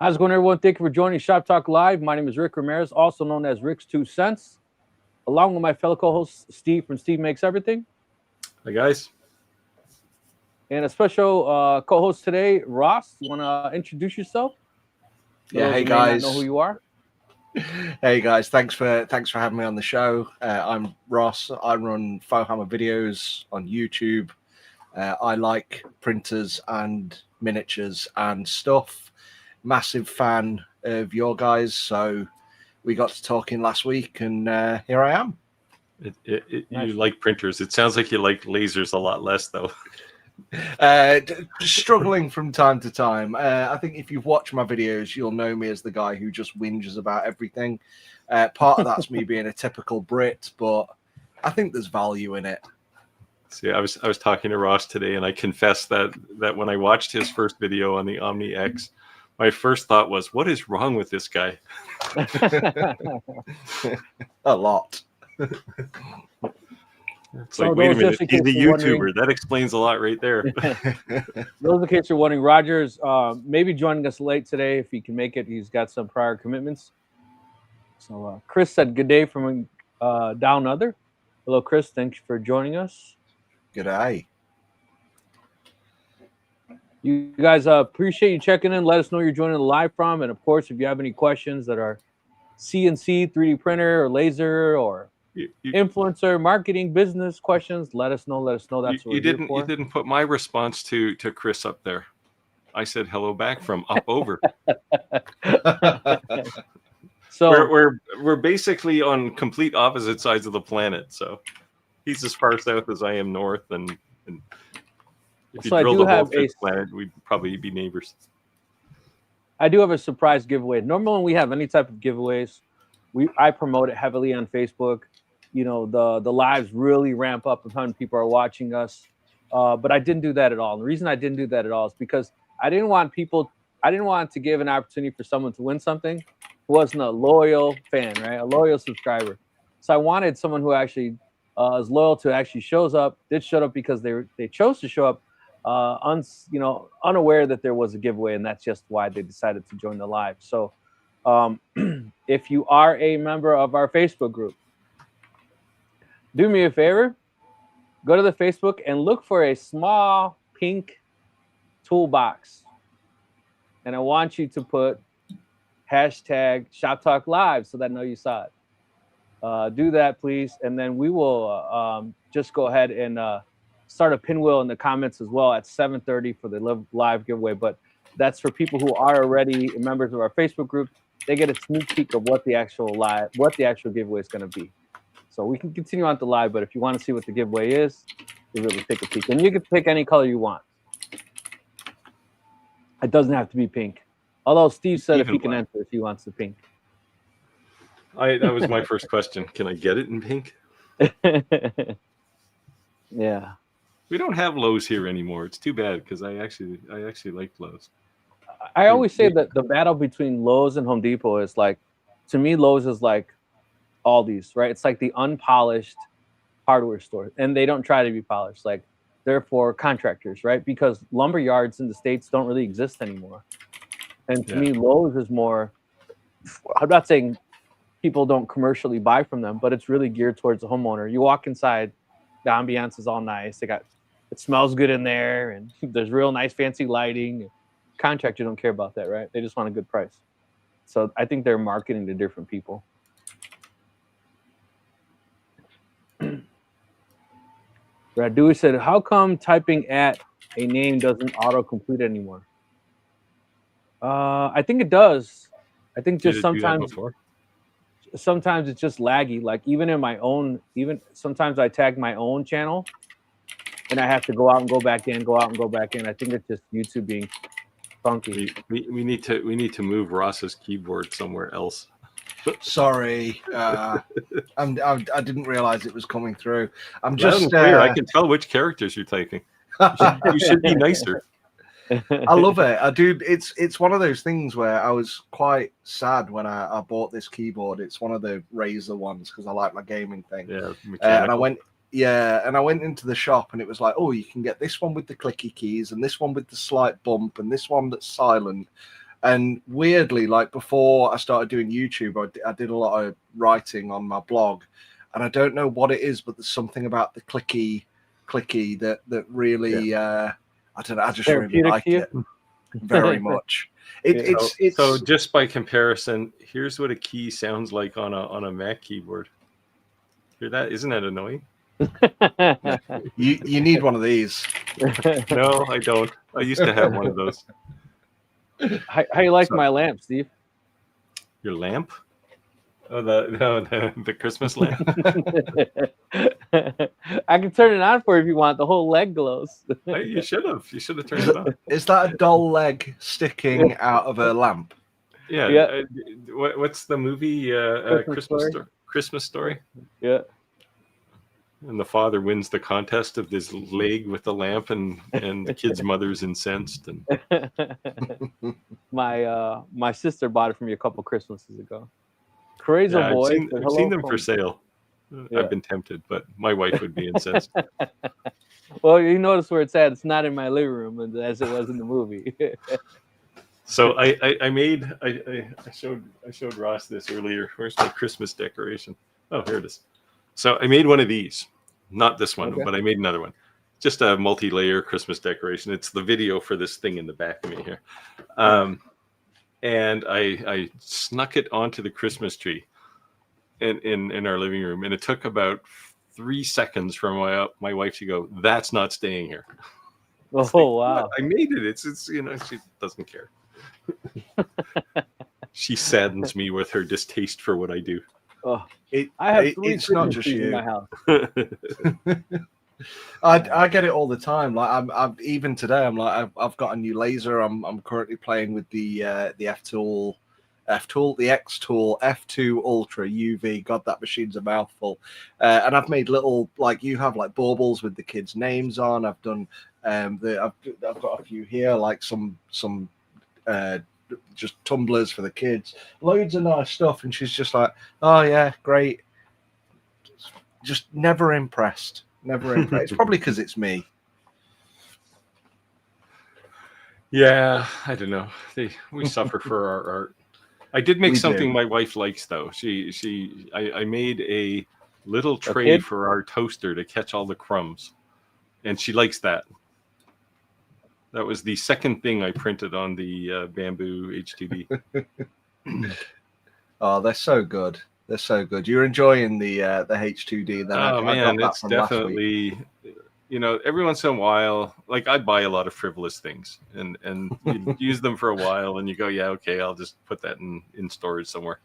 How's it going, everyone? Thank you for joining Shop Talk Live. My name is Rick Ramirez, also known as Rick's 2 Cents, along with my fellow co-host Steve from Steve Makes Everything, Hi, guys. and a special co-host today, Ross. You want to introduce yourself? For Yeah, those hey who may not know guys. who you are. Hey guys, thanks for having me on the show. I'm Ross. I run Faux Hammer videos on YouTube. I like printers and miniatures and stuff. Massive fan of your guys, so we got to talking last week, and here I am. Nice. You like printers. It sounds like you like lasers a lot less, though. Struggling from time to time. I think if you've watched my videos, you'll know me as the guy who just whinges about everything. Part of that's me being a typical Brit, but I think there's value in it. See, I was talking to Ross today, and I confess that when I watched his first video on the Omni X, my first thought was, "What is wrong with this guy?" A lot. It's So like, wait a those minute, just in he's a case you're YouTuber. wondering- That explains a lot right there. Those in case you're wondering, Roger's maybe joining us late today. If he can make it, he's got some prior commitments. So Chris said good day from down under. Hello, Chris. Thanks for joining us. Good eye. You guys appreciate you checking in. Let us know where you're joining the live from. And of course, if you have any questions that are CNC, 3D printer, or laser, or influencer, marketing, business questions, let us know. That's what you we're here for. You didn't put my response to Chris up there. I said hello back from up over. So we're basically on complete opposite sides of the planet. So he's as far south as I am north, and if you So I drilled do a hole have through a- the planet, we'd probably be neighbors. I do have a surprise giveaway. Normally, when we have any type of giveaways, I promote it heavily on Facebook. You know, the lives really ramp up if how many people are watching us. But I didn't do that at all. And the reason I didn't do that at all is because I didn't want to give an opportunity for someone to win something who wasn't a loyal fan, right? A loyal subscriber. So I wanted someone who actually is loyal to actually showed up because they chose to show up, unaware that there was a giveaway, and that's just why they decided to join the live. So if you are a member of our Facebook group, do me a favor, go to the Facebook and look for a small pink toolbox. And I want you to put hashtag Shop Talk Live so that I know you saw it. Do that, please. And then we will just go ahead and start a pinwheel in the comments as well at 7:30 for the live giveaway. But that's for people who are already members of our Facebook group. They get a sneak peek of what the actual giveaway is going to be. So we can continue on the live, but if you want to see what the giveaway is, you really take a peek. And you can pick any color you want. It doesn't have to be pink. Although Steve said if he can enter, if he wants the pink. That was my first question. Can I get it in pink? Yeah. We don't have Lowe's here anymore. It's too bad because I actually like Lowe's. I always say that the battle between Lowe's and Home Depot is like, to me, Lowe's is like Aldi's, right? It's like the unpolished hardware store, and they don't try to be polished. Like, they're for contractors, right? Because lumber yards in the States don't really exist anymore. And to me, Lowe's is more, I'm not saying people don't commercially buy from them, but it's really geared towards the homeowner. You walk inside, the ambiance is all nice. It smells good in there, and there's real nice fancy lighting. Contractors don't care about that, right? They just want a good price. So I think they're marketing to different people. Radu said, how come typing at a name doesn't auto-complete anymore? I think it does. I think just sometimes it's just laggy. Like even sometimes I tag my own channel and I have to go out and go back in. I think it's just YouTube being funky. We need to move Ross's keyboard somewhere else. Sorry, I didn't realize it was coming through. I'm just I can tell which characters you're typing. You should be nicer. I love it. I do. It's one of those things where I was quite sad when I bought this keyboard. It's one of the Razer ones because I like my gaming thing. Yeah, and I went into the shop and it was like, oh, you can get this one with the clicky keys and this one with the slight bump and this one that's silent. And weirdly, like before I started doing YouTube, I did a lot of writing on my blog, and I don't know what it is, but there's something about the clicky that really I don't know, I just really Therapeutic like to you? it very much. It's So just by comparison, here's what a key sounds like on a Mac keyboard. Hear that? Isn't that annoying? you need one of these. No, I don't. I used to have one of those. How you like my lamp, Steve? Your lamp? Oh, the Christmas lamp. I can turn it on for you if you want. The whole leg glows. Hey, you should have. You should have turned it on. Is that a doll leg sticking out of a lamp? Yeah. Yeah. What's the movie? Christmas Story. Yeah. And the father wins the contest of this leg with the lamp, and the kid's mother's incensed. And my sister bought it for me a couple Christmases ago. Crazy yeah, boy. I've seen them for sale. Yeah. I've been tempted, but my wife would be incensed. Well, you notice where it's at. It's not in my living room as it was in the movie. So I showed Ross this earlier. Where's my Christmas decoration? Oh, here it is. So I made one of these, not this one, Okay. but I made another one. Just a multi-layer Christmas decoration. It's the video for this thing in the back of me here. And I snuck it onto the Christmas tree in our living room, and it took about 3 seconds for my wife to go, "That's not staying here." Oh, Like, wow. I made it. It's she doesn't care. She saddens me with her distaste for what I do. Oh, I have 3 it's not Christmas just trees in you. my house. I get it all the time. Like I'm even today. I'm like I've got a new laser. I'm currently playing with the X Tool, the X Tool F2 Ultra UV. God, that machine's a mouthful. And I've made little, like you have, like baubles with the kids' names on. I've done I've got a few here, like some just tumblers for the kids. Loads of nice stuff. And she's just like, oh yeah, great. Just never impressed. Never impressed. It's probably because it's me. Yeah, I don't know. We suffer for our art. I did make We something do. my wife likes though. I made a little tray for our toaster to catch all the crumbs, and she likes that. That was the second thing I printed on the bamboo H2D. Oh, they're so good. They're so good. You're enjoying the H2D then? Oh I man, got that it's from last week. definitely, every once in a while, like I buy a lot of frivolous things and you use them for a while and you go, yeah, okay, I'll just put that in storage somewhere.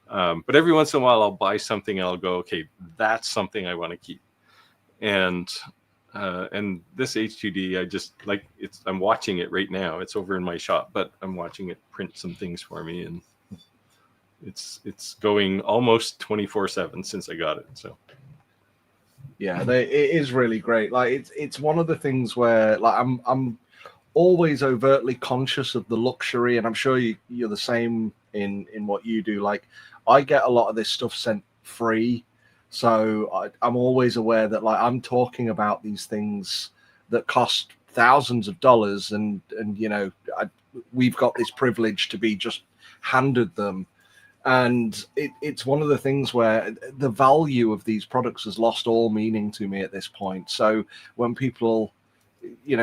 But every once in a while I'll buy something and I'll go, okay, that's something I want to keep. And this H2D, I just like I'm watching it right now. It's over in my shop, but I'm watching it print some things for me, and it's going almost 24/7 since I got it. So Yeah, it is really great. Like it's one of the things where like I'm always overtly conscious of the luxury, and I'm sure you're the same in what you do. Like I get a lot of this stuff sent free, so I'm always aware that like I'm talking about these things that cost thousands of dollars, and we've got this privilege to be just handed them. And it's one of the things where the value of these products has lost all meaning to me at this point. So when people,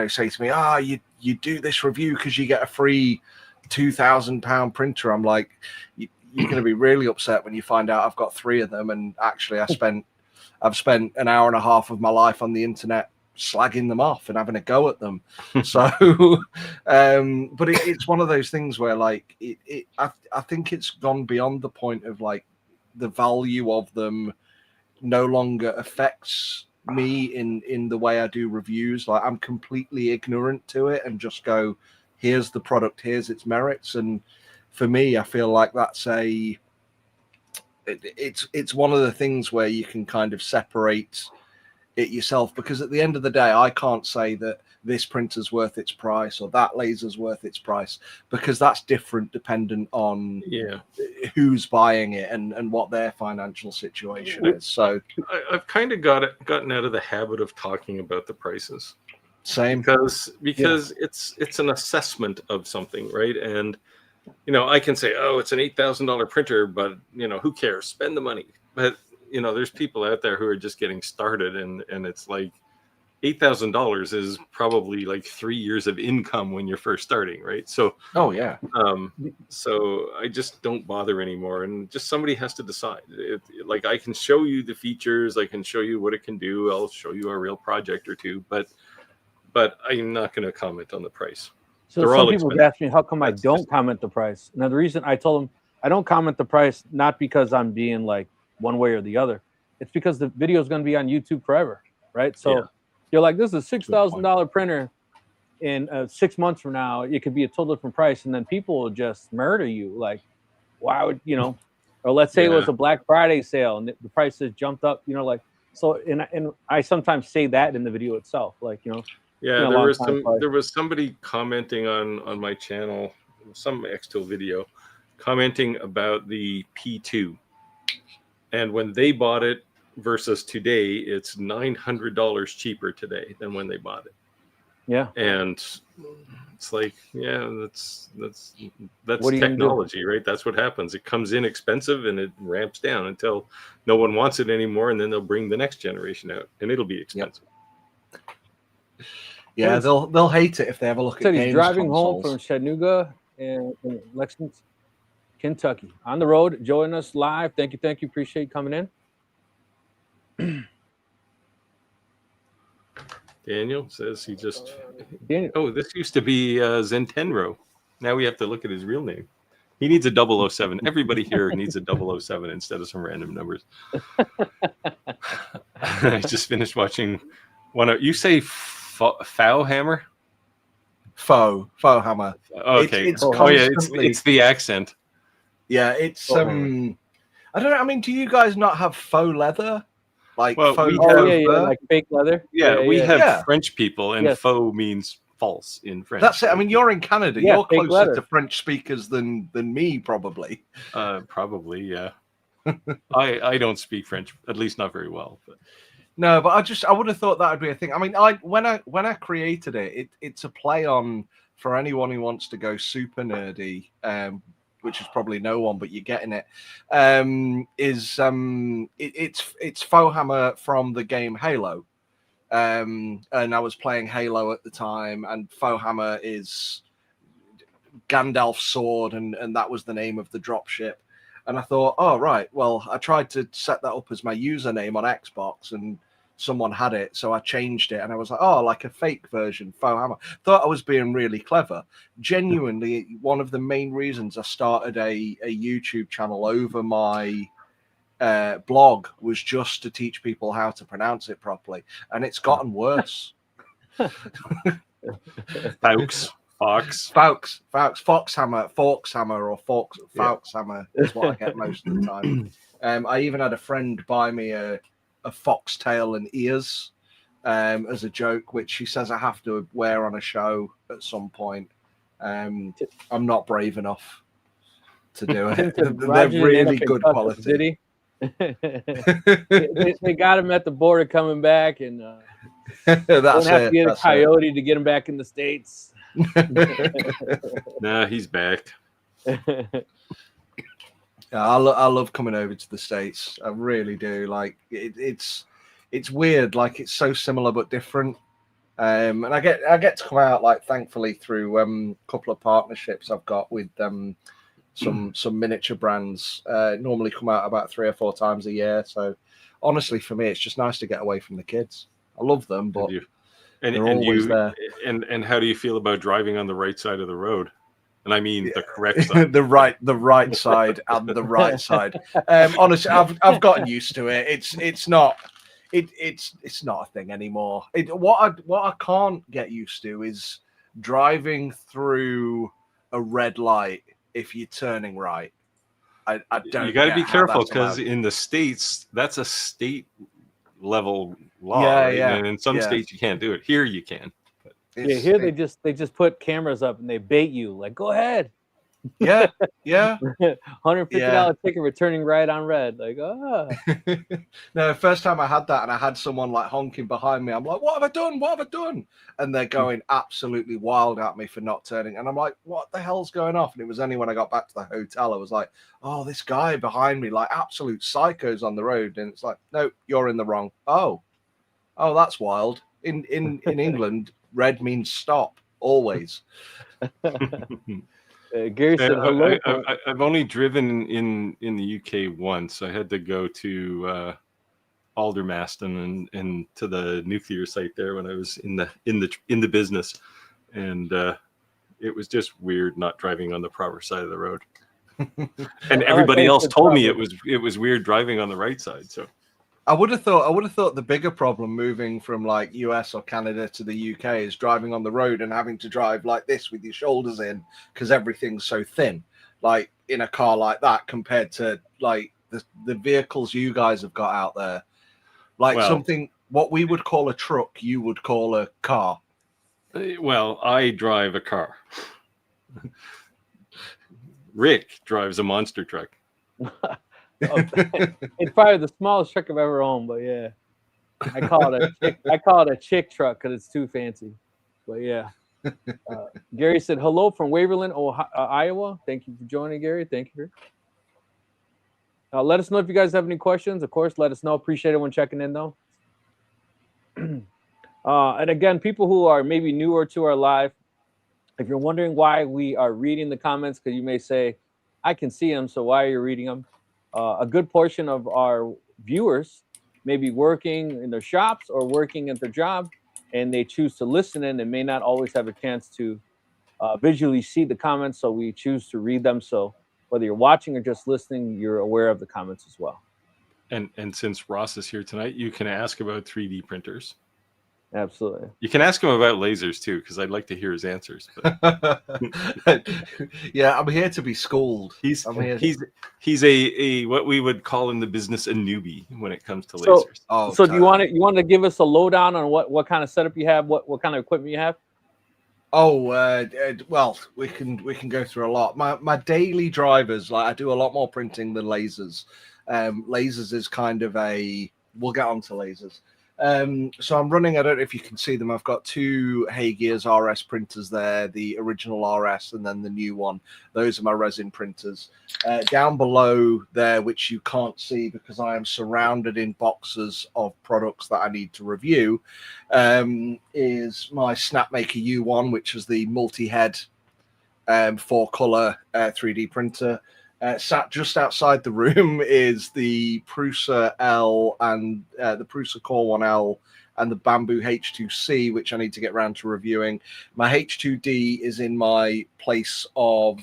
say to me, you do this review because you get a free £2,000 printer, I'm like, you're going to be really upset when you find out I've got 3 of them. And actually I've spent an hour and a half of my life on the internet slagging them off and having a go at them. So but it's one of those things where like I think it's gone beyond the point of like the value of them no longer affects me in the way I do reviews. Like I'm completely ignorant to it and just go, here's the product, here's its merits. And for me, I feel like that's it's one of the things where you can kind of separate it yourself, because at the end of the day I can't say that this printer's worth its price or that laser's worth its price, because that's different dependent on who's buying it and what their financial situation is. So I've kind of gotten out of the habit of talking about the prices. Same, because it's an assessment of something, right? And you know, I can say, oh, it's an $8,000 printer, but you know, who cares? Spend the money. But you know, there's people out there who are just getting started, and it's like $8,000 is probably like 3 years of income when you're first starting, right? So, Oh yeah. so I just don't bother anymore, and just somebody has to decide. Like I can show you the features, I can show you what it can do, I'll show you a real project or two, but I'm not going to comment on the price. So They're some all people have expensive. asked me how come I That's don't just- comment the price. Now the reason I told them I don't comment the price not because I'm being like one way or the other. It's because the video is going to be on YouTube forever, right? So Yeah. you're like, this is a $6,000 printer. In 6 months from now, it could be a total different price, and then people will just murder you. Like, why would you know? Or let's say it was Yeah. a Black Friday sale and the prices jumped up. You know, like so. And I sometimes say that in the video itself, like you know. Yeah, A there long was time probably. there was somebody commenting on my channel, some Xtool video, commenting about the P2, and when they bought it versus today, it's $900 cheaper today than when they bought it. Yeah. And it's like, yeah, that's What are you gonna do? technology, right? That's what happens. It comes in expensive and it ramps down until no one wants it anymore, and then they'll bring the next generation out, and it'll be expensive. Yeah, Yes. they'll hate it if they have a look Said at he's games driving home consoles. from Chattanooga and Lexington, Kentucky. On the road, joining us live. Thank you, appreciate you coming in. Daniel says he just. Daniel. Oh, this used to be Zentenro. Now we have to look at his real name. He needs a 007. Everybody here needs a 007 instead of some random numbers. I just finished watching one of. You say Fow Hammer? Faux hammer. Okay. It's Oh yeah, constantly. it's the accent. Yeah, it's Faux hammer. I don't know. I mean, do you guys not have faux leather? Like Well, faux, we faux have- yeah, fur? like fake leather. Yeah, we have Yeah. French people, and Yes. faux means false in French. That's it. I mean, you're in Canada. Yeah, You're fake closer leather. to French speakers than me, probably. Probably, yeah. I don't speak French, at least not very well. But. No, but I would have thought that would be a thing. I mean, when I created it's a play on, for anyone who wants to go super nerdy, which is probably no one, but you're getting it. It's faux hammer from the game Halo, and I was playing Halo at the time, and faux hammer is Gandalf's sword, and that was the name of the dropship. And I thought, oh right, well, I tried to set that up as my username on Xbox, and someone had it, so I changed it, and I was like, oh, like a fake version, faux hammer. Thought I was being really clever. Genuinely, one of the main reasons I started a YouTube channel over my blog was just to teach people how to pronounce it properly, and it's gotten worse. Foxhammer, Foxhammer is what I get most of the time. I even had a friend buy me a foxtail and ears as a joke, which she says I have to wear on a show at some point. I'm not brave enough to do it. They're really good quality. Did he? they got him at the border coming back, and don't have to get a coyote to get him back in the States. Nah, he's back. Yeah, I love coming over to the States. I really do. Like it's weird. Like it's so similar but different. And I get to come out, like, thankfully, through a couple of partnerships I've got with some miniature brands. Normally come out about 3 or 4 times a year. So honestly, for me, it's just nice to get away from the kids. I love them, but they're always there. And how do you feel about driving on the right side of the road? And I mean the correct side. the right side and the right side. Honestly, I've gotten used to it. It's not a thing anymore. What I can't get used to is driving through a red light if you're turning right. I don't. You got to be careful, because in the States, that's a state level law. Yeah, right? yeah. And in some states you can't do it. Here you can. Yeah, here they just put cameras up and they bait you. Like, go ahead. Yeah, yeah. $150 ticket returning right on red. Like, No, first time I had that and I had someone like honking behind me, I'm like, what have I done? What have I done? And they're going absolutely wild at me for not turning. And I'm like, what the hell's going off? And it was only when I got back to the hotel, I was like, oh, this guy behind me, like absolute psychos on the road. And it's like, no, you're in the wrong. Oh, that's wild. In England, red means stop always. Gary said hello. I've only driven in the UK once. I had to go to Aldermaston and to the nuclear site there when I was in the business, and it was just weird not driving on the proper side of the road. And everybody else told me it was weird driving on the right side. So I would have thought the bigger problem moving from like US or Canada to the UK is driving on the road and having to drive like this with your shoulders in because everything's so thin, like in a car like that compared to like the vehicles you guys have got out there. Like something what we would call a truck, you would call a car. Well, I drive a car. Rick drives a monster truck. It's probably the smallest truck I've ever owned, but yeah, I call it a chick truck because it's too fancy. But yeah, Gary said hello from Waverland, Iowa. Thank you for joining, Gary. Thank you. Let us know if you guys have any questions. Of course, let us know. Appreciate everyone checking in, though. And again, people who are maybe newer to our live, if you're wondering why we are reading the comments, because you may say, I can see them, so why are you reading them? A good portion of our viewers may be working in their shops or working at their job, and they choose to listen in and may not always have a chance to visually see the comments, so we choose to read them. So whether you're watching or just listening, you're aware of the comments as well. And since Ross is here tonight, you can ask about 3D printers. Absolutely. You can ask him about lasers too, because I'd like to hear his answers. Yeah, I'm here to be schooled. He's a what we would call in the business a newbie when it comes to lasers. So totally. Do you want to give us a lowdown on what kind of setup you have, what kind of equipment you have? Well, we can go through a lot. My daily drivers, like I do a lot more printing than lasers. Lasers is kind of we'll get on to lasers. So I'm running, I don't know if you can see them, I've got two Haygears RS printers there, the original RS and then the new one. Those are my resin printers. Down below there, which you can't see because I am surrounded in boxes of products that I need to review, is my Snapmaker U1, which is the multi-head 4-color 3D printer. Sat just outside the room is the Prusa L and the Prusa Core 1L and the Bamboo H2C, which I need to get around to reviewing. My H2D is in my place of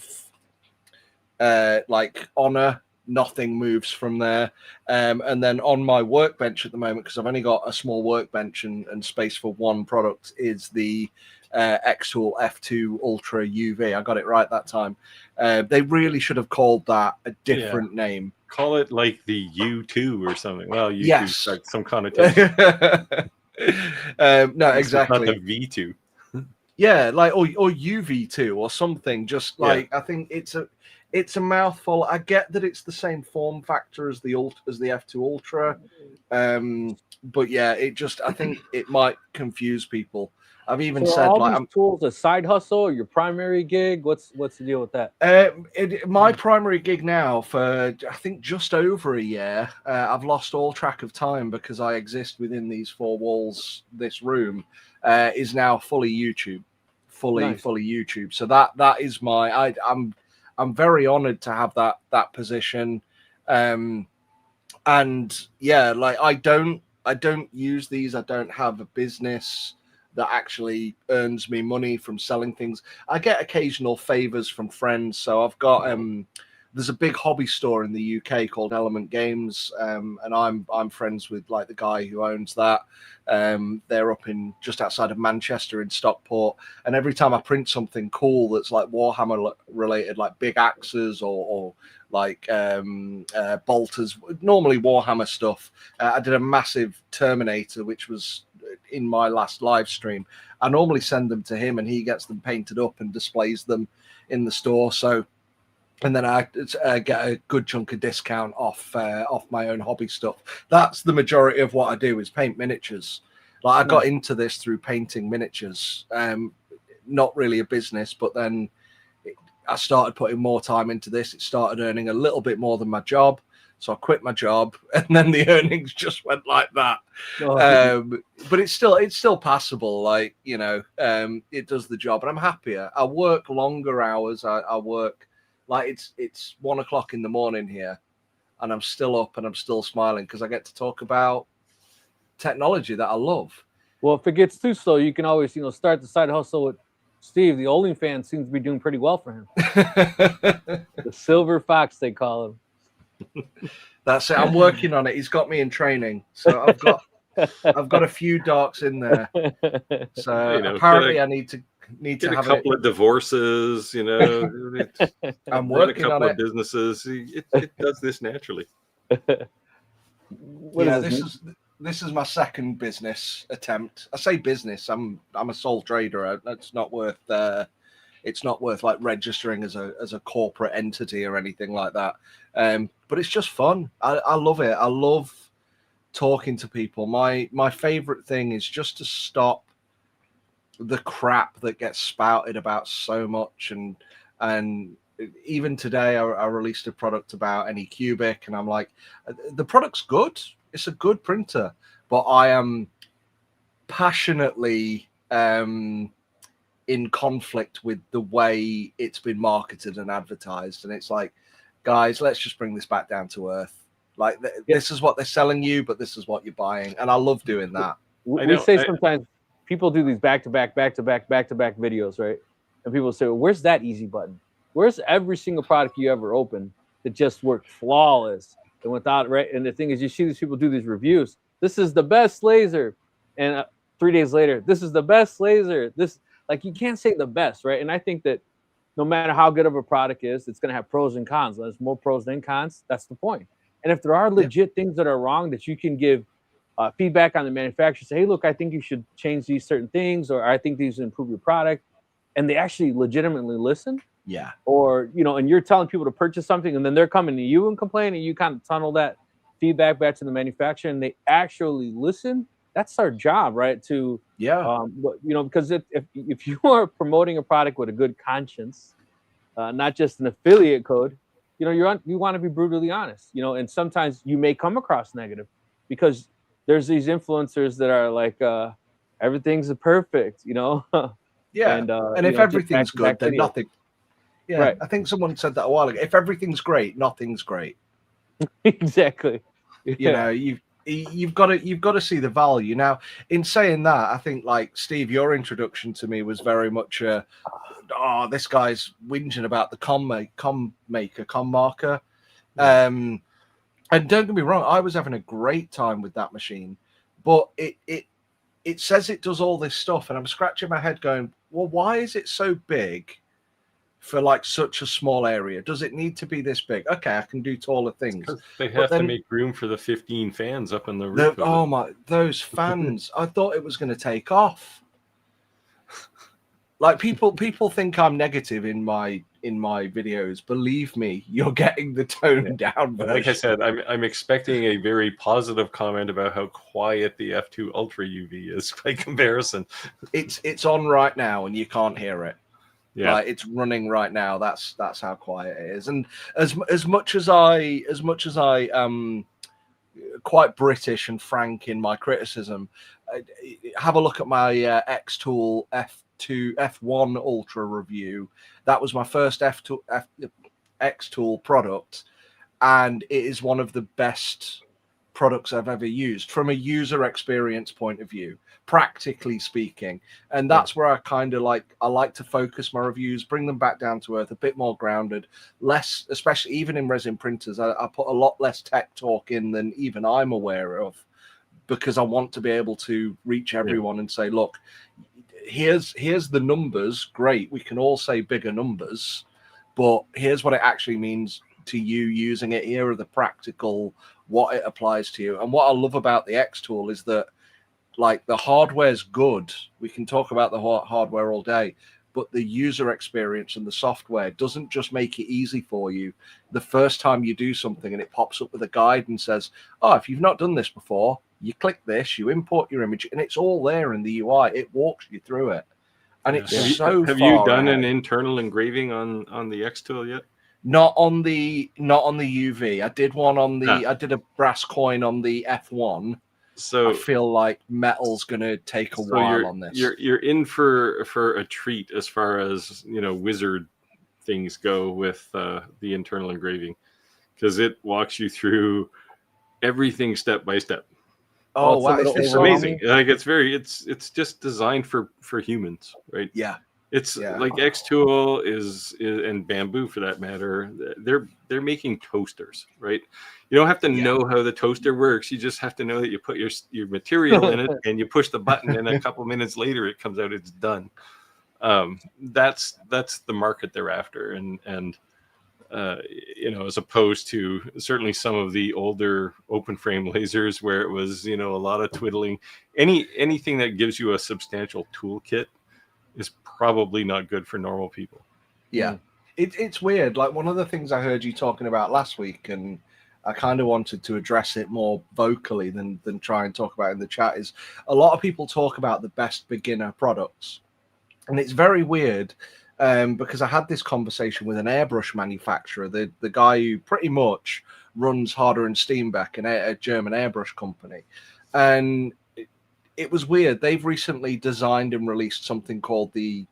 like honor. Nothing moves from there. And then on my workbench at the moment, because I've only got a small workbench and space for one product, is the Xtool F2 Ultra UV. I got it right that time. They really should have called that a different name. Call it like the U2 or something. Well, U2 yes, like some connotation. No, exactly. Not the V2. Yeah, like or UV2 or something. Just like I think it's a mouthful. I get that it's the same form factor as the F2 Ultra, but yeah, I think it might confuse people. I've even said all like these tools a side hustle or your primary gig. What's the deal with that? My primary gig now for I think just over a year. I've lost all track of time because I exist within these four walls. This room is now fully YouTube, fully YouTube. So that is my. I'm very honored to have that position, and yeah, like I don't use these. I don't have a business that actually earns me money from selling things. I get occasional favors from friends. So I've got there's a big hobby store in the UK called Element Games, and I'm friends with like the guy who owns that. They're up in just outside of Manchester in Stockport, and every time I print something cool that's like Warhammer related, like big axes or like bolters, normally Warhammer stuff. I did a massive Terminator, which was in my last live stream. I normally send them to him and he gets them painted up and displays them in the store. So and then I get a good chunk of discount off my own hobby stuff. That's the majority of what I do is paint miniatures. Like I got into this through painting miniatures, not really a business, but then I started putting more time into this. It started earning a little bit more than my job, so I quit my job, and then the earnings just went like that. But it's still passable. Like, you know, it does the job, and I'm happier. I work longer hours. I work like it's 1 o'clock in the morning here, and I'm still up and I'm still smiling because I get to talk about technology that I love. Well, if it gets too slow, you can always, start the side hustle with Steve. The OnlyFans seems to be doing pretty well for him. The silver fox, they call him. That's it. I'm working on it. He's got me in training, so I've got a few darks in there. So apparently, I need to get have a couple of divorces. I'm working on a couple on of it. businesses. It does this naturally. This is my second business attempt. I say business. I'm a sole trader. It's not worth like registering as a corporate entity or anything like that. But it's just fun. I love it. I love talking to people. My favorite thing is just to stop the crap that gets spouted about so much. And even today, I released a product about Anycubic, and I'm like, the product's good. It's a good printer, but I am passionately in conflict with the way it's been marketed and advertised. And it's like, guys, let's just bring this back down to earth. Like this is what they're selling you, but this is what you're buying. And I love doing that. We say sometimes people do these back-to-back videos, right? And people say, well, where's that easy button? Where's every single product you ever opened that just worked flawless and without, right? And the thing is, you see these people do these reviews. This is the best laser. And 3 days later, this is the best laser. Like, you can't say the best, right? And I think that no matter how good of a product is, it's going to have pros and cons. There's more pros than cons. That's the point. And if there are legit things that are wrong that you can give feedback on the manufacturer, say, hey, look, I think you should change these certain things, or I think these improve your product, and they actually legitimately listen. Yeah. Or, and you're telling people to purchase something, and then they're coming to you and complaining, you kind of tunnel that feedback back to the manufacturer, and they actually listen. That's our job, right? To because if you are promoting a product with a good conscience, not just an affiliate code, you want to be brutally honest, and sometimes you may come across negative because there's these influencers that are like, everything's perfect, Yeah. And if everything's good, then nothing. Yeah. Right. I think someone said that a while ago. If everything's great, nothing's great. Exactly. Yeah. You've got to see the value. Now, in saying that, I think, like, Steve, your introduction to me was very much this guy's whinging about the com marker. And don't get me wrong, I was having a great time with that machine, but it says it does all this stuff, and I'm scratching my head going, well, why is it so big for like such a small area? Does it need to be this big? Okay, I can do taller things. They have to make room for the 15 fans up in the roof. Those fans! I thought it was going to take off. Like, people think I'm negative in my videos. Believe me, you're getting the tone down version. Like I said, I'm expecting a very positive comment about how quiet the F2 Ultra UV is by comparison. It's on right now, and you can't hear it. Yeah, like, it's running right now. That's how quiet it is. And as much as I quite British and frank in my criticism, have a look at my X-Tool F1 Ultra review. That was my first X-Tool product, and it is one of the best products I've ever used from a user experience point of view, practically speaking. And that's where I kind of like to focus my reviews, bring them back down to earth, a bit more grounded, less, especially even in resin printers. I put a lot less tech talk in than even I'm aware of, because I want to be able to reach everyone and say, look, here's the numbers. Great, we can all say bigger numbers, but here's what it actually means to you using it. Here are the practical, what it applies to you. And what I love about the X-Tool is that, like, the hardware's good. We can talk about the hardware all day, but the user experience and the software doesn't just make it easy for you. The first time you do something and it pops up with a guide and says, oh, if you've not done this before, you click this, you import your image, and it's all there in the UI. It walks you through it. And it's have you done an internal engraving on the X tool yet? Not on the UV. I did one on the I did a brass coin on the F1. So I feel like metal's gonna take a while on this. You're in for a treat as far as wizard things go with the internal engraving, because it walks you through everything step by step. Oh wow, it's amazing. Like it's just designed for humans, right? Yeah. It's like Xtool is and Bamboo for that matter. They're making toasters, right? You don't have to know how the toaster works. You just have to know that you put your material in it and you push the button, and a couple minutes later it comes out. It's done. That's the market they're after, and as opposed to certainly some of the older open frame lasers where it was a lot of twiddling. Anything that gives you a substantial toolkit is probably not good for normal people. Yeah. It's weird. Like, one of the things I heard you talking about last week, and I kind of wanted to address it more vocally than try and talk about it in the chat, is a lot of people talk about the best beginner products. And it's very weird because I had this conversation with an airbrush manufacturer, the guy who pretty much runs Harder and Steenbeck, a German airbrush company. And it was weird. They've recently designed and released something called the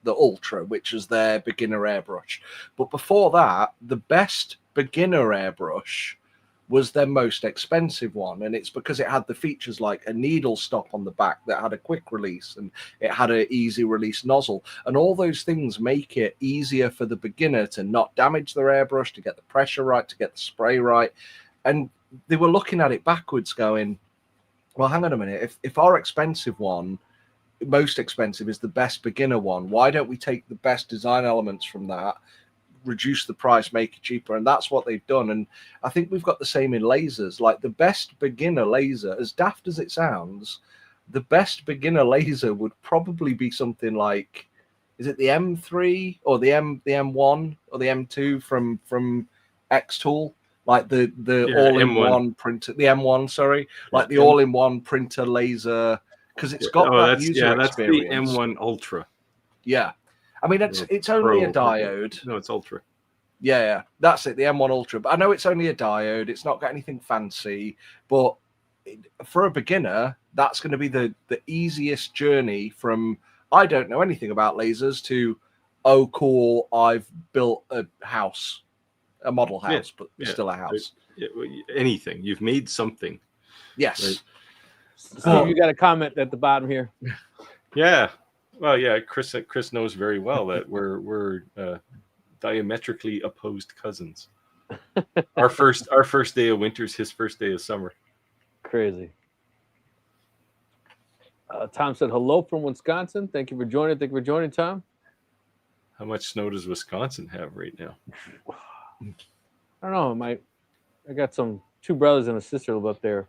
Ultra, which is their beginner airbrush. But before that, the best beginner airbrush was their most expensive one, and it's because it had the features like a needle stop on the back that had a quick release, and it had an easy release nozzle, and all those things make it easier for the beginner to not damage their airbrush, to get the pressure right, to get the spray right. And they were looking at it backwards going, well, hang on a minute, if our expensive one, most expensive, is the best beginner one, why don't we take the best design elements from that, reduce the price, make it cheaper? And that's what they've done. And I think we've got the same in lasers. Like, the best beginner laser, as daft as it sounds, the best beginner laser would probably be something like, is it the M3 or the M1 or the M2 from Xtool? Like the all-in-one printer, the M1, sorry, like the all-in-one printer laser, because it's got that user experience. That's the M1 Ultra. Yeah, I mean, it's only a diode. No, it's Ultra. Yeah, that's it, the M1 Ultra. But I know it's only a diode. It's not got anything fancy. But for a beginner, that's going to be the easiest journey from, I don't know anything about lasers, to, oh, cool, I've built a house. A model house, but still a house. Anything. You've made something. Yes. Right. Steve, you got a comment at the bottom here. Yeah. Well, yeah, Chris knows very well that we're diametrically opposed cousins. Our first day of winter is his first day of summer. Crazy. Tom said hello from Wisconsin. Thank you for joining. Thank you for joining, Tom. How much snow does Wisconsin have right now? I don't know. I got two brothers and a sister live up there.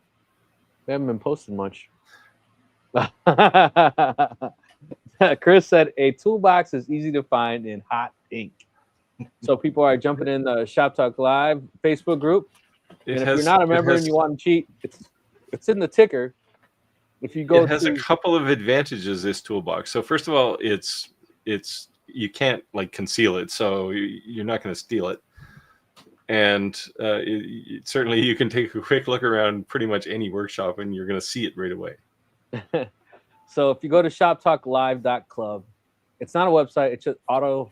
They haven't been posting much. Chris said a toolbox is easy to find in hot pink. So people are jumping in the Shop Talk Live Facebook group. And if you're not a member and you want to cheat, it's in the ticker. If you go, it has a couple of advantages, this toolbox. So first of all, it's you can't like conceal it, so you're not going to steal it. And certainly you can take a quick look around pretty much any workshop and you're going to see it right away. So if you go to shoptalklive.club, it's not a website. It's just auto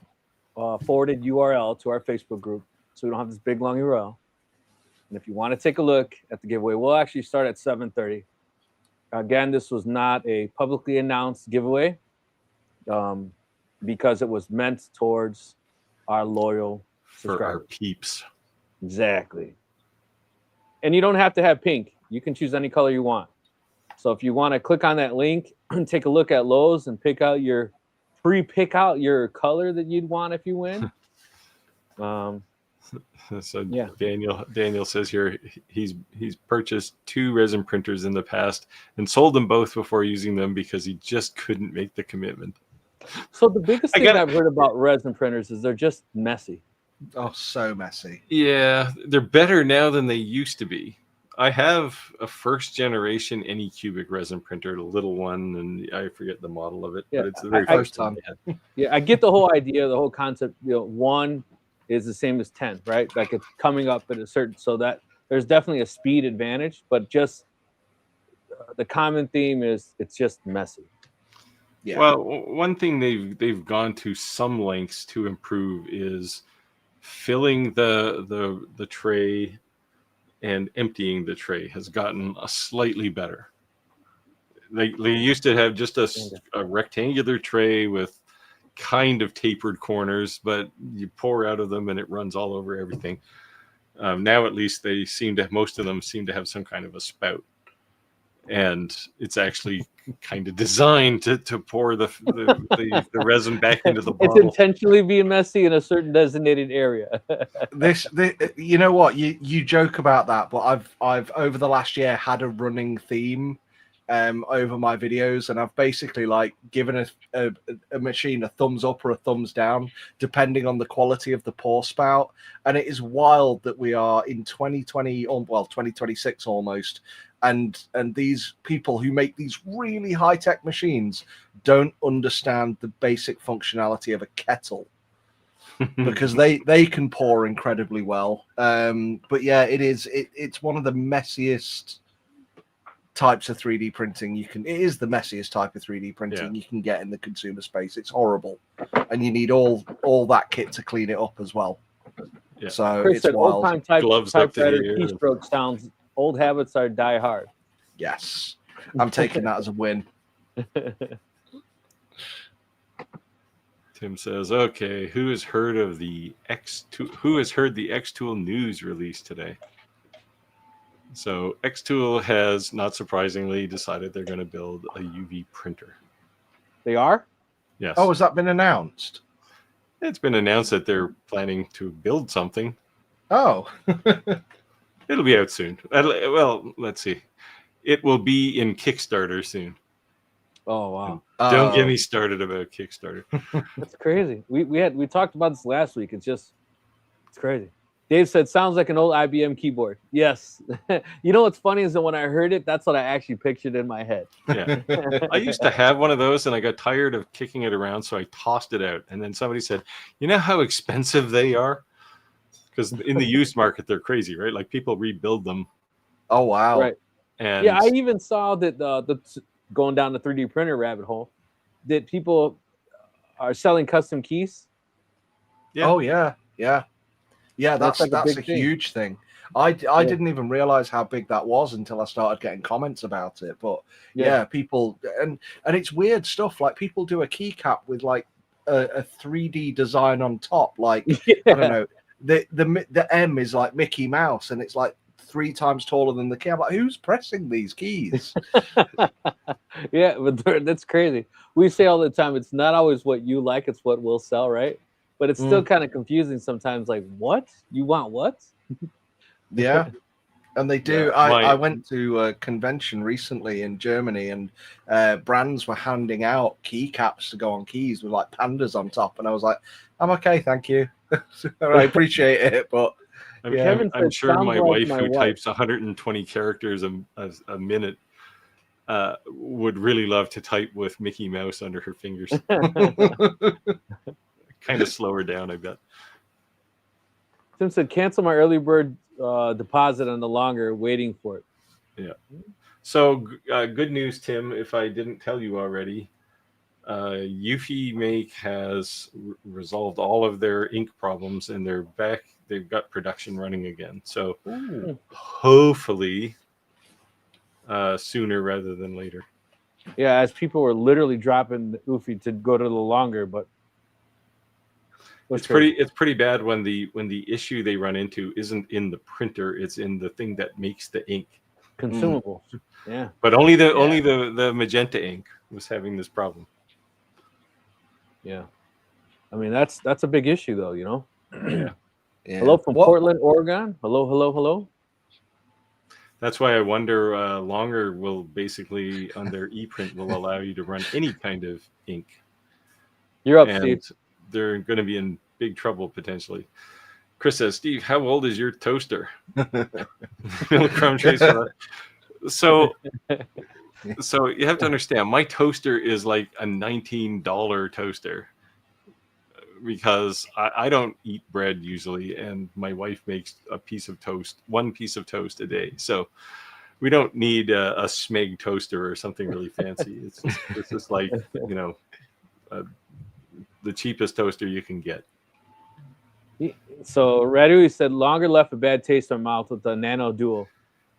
forwarded URL to our Facebook group. So we don't have this big long URL. And if you want to take a look at the giveaway, we'll actually start at 7:30. Again, this was not a publicly announced giveaway because it was meant towards our loyal subscribers. For our peeps. Exactly. And you don't have to have pink. You can choose any color you want. So if you want to click on that link and take a look at Lowe's and pick out your color that you'd want if you win. So yeah. Daniel says here he's purchased 2 resin printers in the past and sold them both before using them because he just couldn't make the commitment. So the biggest I thing got- I've heard about resin printers is they're just messy. Oh, so messy. Yeah, they're better now than they used to be. I have a first generation Anycubic resin printer, the little one, and I forget the model of it, Yeah, but it's the very I- first one I had. Yeah, I get the whole idea, the whole concept. 1 is the same as 10, right? Like it's coming up at a certain, so that there's definitely a speed advantage, but just the common theme is it's just messy. Yeah. Well, one thing they've gone to some lengths to improve is filling the tray and emptying the tray has gotten a slightly better. They used to have just a rectangular tray with kind of tapered corners, but you pour out of them and it runs all over everything. Now at least most of them seem to have some kind of a spout, and it's actually kind of designed to pour the resin back into the It's bottle. intentionally being messy in a certain designated area. This, you know what, you joke about that, but I've over the last year had a running theme over my videos, and I've basically like given a machine a thumbs up or a thumbs down depending on the quality of the pour spout. And it is wild that we are in 2020, well 2026 almost, and these people who make these really high-tech machines don't understand the basic functionality of a kettle. Because they can pour incredibly well. But yeah, it's one of the messiest types of 3D printing it is the messiest type of 3D printing you can get in the consumer space. It's horrible, and you need all that kit to clean it up as well. Yeah. So Chris it's said wild. old-time Gloves up to typewriter here. keystroke sounds. Old habits are die hard. Yes, I'm taking that as a win. Tim says, "Okay, who has heard the Xtool news release today?" So Xtool has, not surprisingly, decided they're going to build a UV printer. They are? Yes. Oh, has that been announced? It's been announced that they're planning to build something. Oh. It'll be out soon. Well, let's see. It will be in Kickstarter soon. Oh wow. Don't get me started about Kickstarter. That's crazy. We talked about this last week. It's crazy. Dave said, sounds like an old IBM keyboard. Yes. You know what's funny is that when I heard it, that's what I actually pictured in my head. Yeah. I used to have one of those and I got tired of kicking it around, so I tossed it out. And then somebody said, you know how expensive they are? Because in the used market, they're crazy, right? Like people rebuild them. Oh, wow. Right. And yeah, I even saw that going down the 3D printer rabbit hole, that people are selling custom keys. Yeah. Oh, yeah. Yeah. Yeah, that's like a huge thing. I didn't even realize how big that was until I started getting comments about it. But yeah, people and it's weird stuff. Like people do a keycap with like a 3D design on top. Like I don't know, the M is like Mickey Mouse, and it's like 3 times taller than the key. I'm like, who's pressing these keys? Yeah, but that's crazy. We say all the time, it's not always what you like, it's what will sell, right? But it's still kind of confusing sometimes. Like, what? You want what? Yeah, and they do. Yeah, I went to a convention recently in Germany, and brands were handing out keycaps to go on keys with like pandas on top, and I was like, I'm okay, thank you. I appreciate it, but I'm sure my wife, who types 120 characters a minute, would really love to type with Mickey Mouse under her fingers. Kind of slow her down, I bet. Tim said, cancel my early bird deposit on the longer, waiting for it. Yeah. So good news, Tim, if I didn't tell you already, Eufy Make has resolved all of their ink problems, and they're back. They've got production running again. So hopefully sooner rather than later. Yeah, as people were literally dropping the Eufy to go to the longer, but it's pretty bad when the issue they run into isn't in the printer, it's in the thing that makes the ink. Consumables. Yeah. But only the magenta ink was having this problem. Yeah. I mean, that's a big issue though, you know? Yeah. Hello from Portland, Oregon. Hello. That's why I wonder, Longer will basically, on their e-print, will allow you to run any kind of ink. You're up, and Steve. they're going to be in big trouble potentially. Chris says, Steve, how old is your toaster? Milk crumb tracer. So you have to understand, my toaster is like a $19 toaster because I don't eat bread usually, and my wife makes one piece of toast a day. So we don't need a Smeg toaster or something really fancy. It's just like, the cheapest toaster you can get. So Radu said longer left a bad taste in my mouth with the Nano Duo.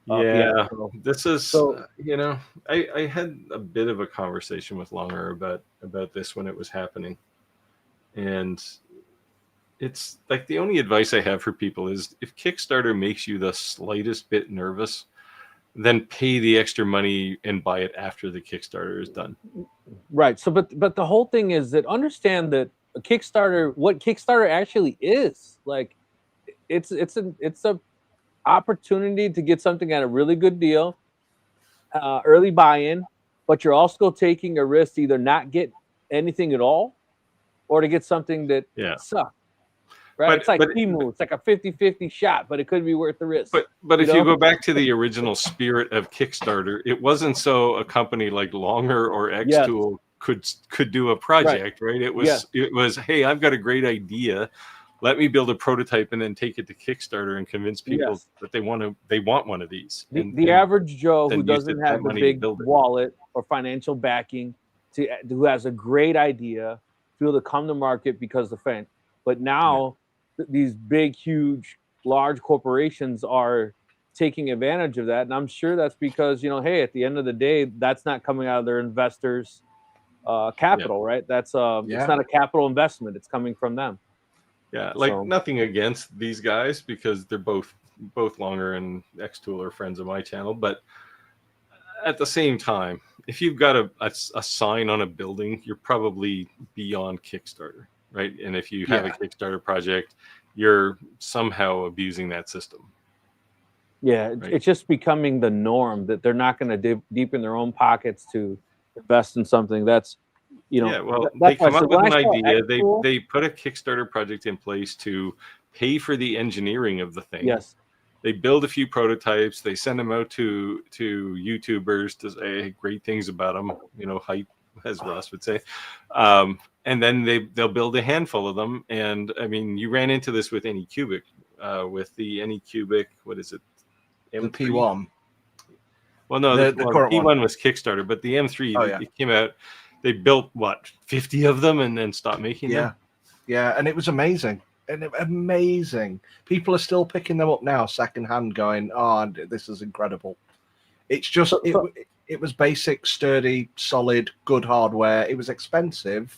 Yeah, Fiasco. this is So- I had a bit of a conversation with Longer about this when it was happening, and it's like the only advice I have for people is if Kickstarter makes you the slightest bit nervous, then pay the extra money and buy it after the Kickstarter is done. Right. So, but the whole thing is that understand that what Kickstarter actually is, like, it's a opportunity to get something at a really good deal, early buy-in, but you're also taking a risk to either not get anything at all or to get something that sucks. Right? It's like Temu. It's like a 50-50 shot, but it could be worth the risk. But if you go back to the original spirit of Kickstarter, it wasn't so a company like Longer or Xtool could do a project, right? It was, hey, I've got a great idea. Let me build a prototype and then take it to Kickstarter and convince people that they want one of these. The average Joe who doesn't have the big wallet or financial backing who has a great idea, to be able to come to market because of the fan. But now these big, huge, large corporations are taking advantage of that. And I'm sure that's because, hey, at the end of the day, that's not coming out of their investors' capital, right? That's it's not a capital investment. It's coming from them. Yeah, nothing against these guys because they're both Longer and Xtool are friends of my channel. But at the same time, if you've got a sign on a building, you're probably beyond Kickstarter, right? And if you have a Kickstarter project, you're somehow abusing that system. Yeah, right? It's just becoming the norm that they're not going to deep in their own pockets to invest in something that's, they come up with an idea. They put a Kickstarter project in place to pay for the engineering of the thing. Yes. They build a few prototypes. They send them out to YouTubers to say great things about them, hype, as Ross would say. And then they'll build a handful of them. And I mean, you ran into this with Anycubic, with the Anycubic, what is it? M3? The P1. Well, no, the P1 was Kickstarter, but the M3, it came out. They built 50 of them and then stopped making them. Yeah, and it was amazing. Amazing. People are still picking them up now, secondhand, going, "Oh, this is incredible." It's just it was basic, sturdy, solid, good hardware. It was expensive,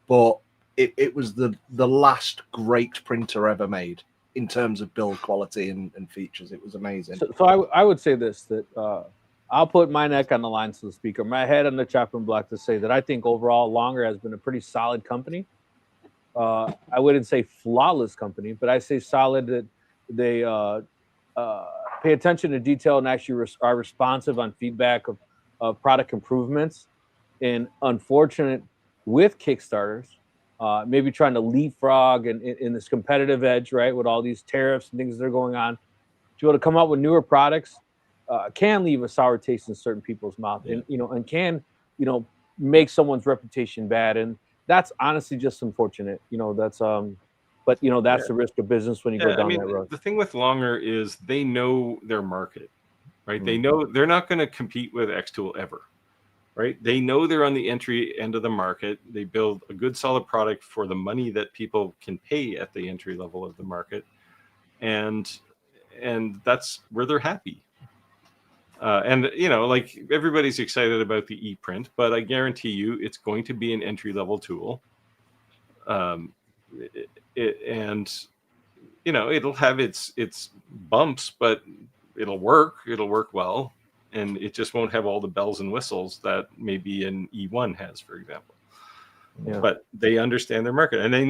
but it was the last great printer ever made in terms of build quality and features. It was amazing. So I would say this, that I'll put my neck on the line, so to speak, or my head on the chopping block to say that I think overall Longer has been a pretty solid company. I wouldn't say flawless company, but I say solid that they pay attention to detail and actually are responsive on feedback of product improvements. And unfortunate with Kickstarters, maybe trying to leapfrog in this competitive edge, right, with all these tariffs and things that are going on, to be able to come out with newer products can leave a sour taste in certain people's mouth, and and can make someone's reputation bad. And that's honestly just unfortunate. That's but that's the risk of business when you go down that road. The thing with Longer is they know their market, right? They know they're not going to compete with Xtool ever, right? They know they're on the entry end of the market. They build a good solid product for the money that people can pay at the entry level of the market, and that's where they're happy. And everybody's excited about the ePrint, but I guarantee you it's going to be an entry-level tool. And it'll have its bumps, but it'll work well, and it just won't have all the bells and whistles that maybe an E1 has, for example. Yeah. But they understand their market, and they